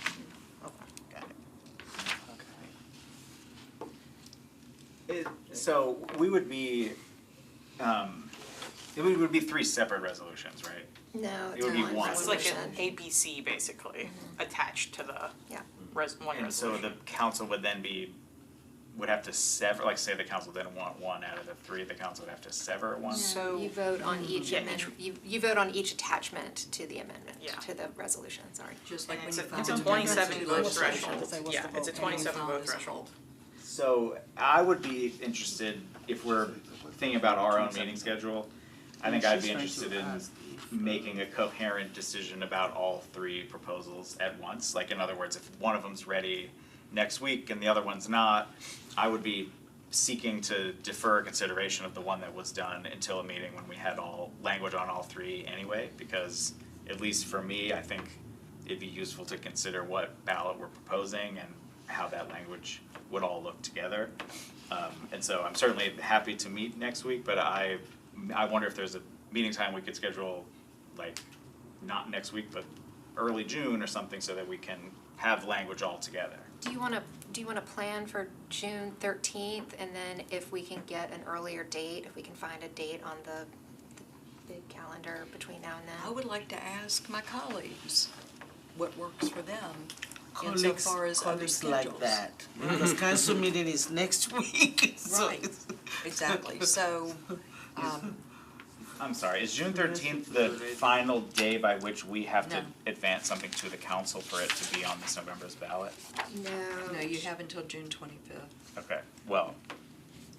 Okay, got it. So we would be, it would be 3 separate resolutions, right? No, It it's would be one one. It's like resolution. an ABC basically, attached to the Yeah. one And so resolution. the council would then be would have to sever, like say the council didn't want one out of the three, the council would have to sever one? So- You vote on each Yeah, amendment, you vote on each attachment to the amendment, Yeah. to the resolution, sorry. Just like And when it's you a, file it's a an 27 amendment vote to the threshold. legislation. Yeah, it's a 27 vote threshold. So I would be interested, if we're thinking about our own meeting schedule, I think I'd be interested in making a coherent decision about all three proposals at once. Like, in other words, if one of them's ready next week and the other one's not, I would be seeking to defer consideration of the one that was done until a meeting when we had all language on all three anyway, because at least for me, I think it'd be useful to consider what ballot we're proposing and how that language would all look together. And so I'm certainly happy to meet next week, but I wonder if there's a meeting time we could schedule, like, not next week, but early June or something, so that we can have language all together. Do you wanna plan for June 13th, and then if we can get an earlier date, if we can find a date on the big calendar between now and I then? would like to ask my colleagues what works for them Colleagues, insofar as other colleagues schedules. like that, because council meeting is next week, so Right, it's- exactly, so, I'm sorry, is June 13th the final day by which we have to No. advance something to the council for it to be on this November's ballot? no, you have until June 25th. Okay, well,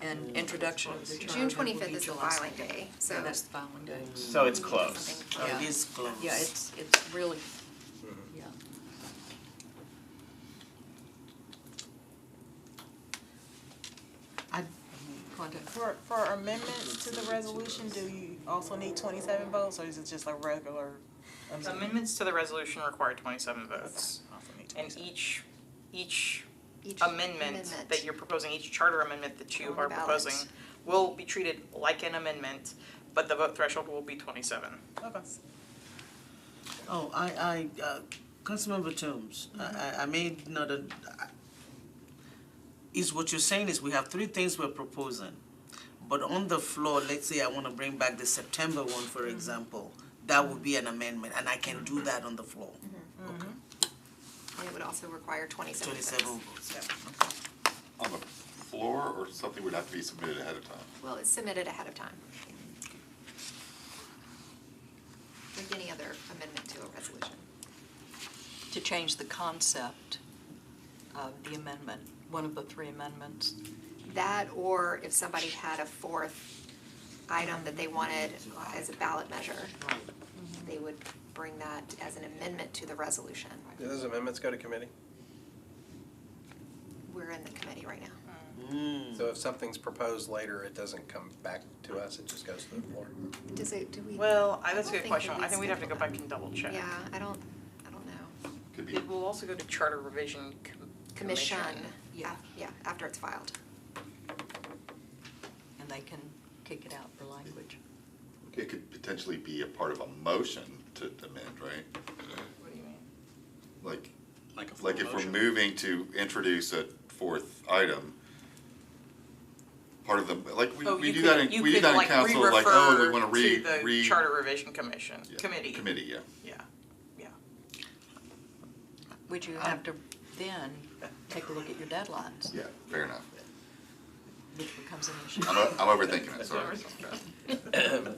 And introduction of the charter June would be 25th is the July filing 2nd. day, so. Yeah, that's the filing day. so it's close. oh, Yeah. it is close. Yeah, it's really, yeah. I, Contact. For amendments to the resolution, do you also need 27 votes, or is it just a regular amendment? Amendments to the resolution require 27 votes. Also need And 27. each Each amendment that you're proposing, each charter amendment that you On the are ballot. proposing will be treated like an amendment, but the vote threshold will be 27. Okay. oh, Councilmember Toombs, I made not a, is what you're saying is we have three things we're proposing. But on the floor, let's say I wanna bring back the September one, for example, that would be an amendment, and I can do that on the floor. Okay, And it would also require 27 votes. 27 votes, yeah, okay. On the floor, or something would have to be submitted ahead of time? Well, it's submitted ahead of time. Like any other amendment to a resolution. To change the concept of the amendment, one of the three amendments. That, or if somebody had a fourth item that they wanted as a ballot measure, they would bring that as an amendment to the resolution. Do those amendments go to committee? We're in the committee right now. So if something's proposed later, it doesn't come back to us, it just goes to the floor? Does it, do we? Well, that's a don't good think question. that we I think we'd have to go schedule back and double check. Yeah, I don't know. Could be. It will also go to Charter Revision Commission, Yeah. yeah, after it's filed. And they can kick it out for language. It could potentially be a part of a motion to amend, right? What do you mean? Like, Like a full like if we're motion. moving to introduce a fourth item, part of the, like, we Oh, we you do could- that in, you we do could, that in like, council, like, oh, we wanna re-refer to the Charter Revision Commission, yeah, committee. Committee, yeah. Yeah. Would you have to then take a look at your deadlines, Yeah, fair enough. which becomes an issue? I'm overthinking it, sorry.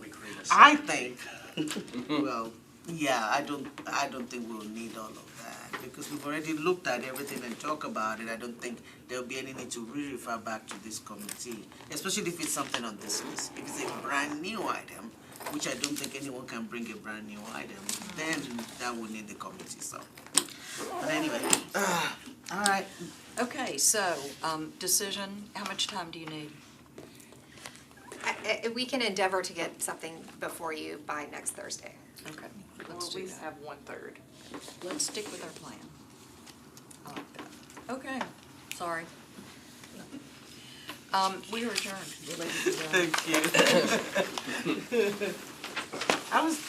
We create a I think, well, yeah, I don't think we'll need all of that, because we've already looked at everything and talked about it. I don't think there'll be any need to re-refer back to this committee, especially if it's something on this list. If it's a brand new item, which I don't think anyone can bring a brand new item, then that would need the committee, so. But anyway, all right, Okay, so, decision, how much time do you need? We can endeavor to get something before you by next Thursday. Okay, We'll let's at do least that. have 1/3. Let's stick with our plan. I like that. Okay, sorry. We are adjourned. We're ready to go. thank you. I was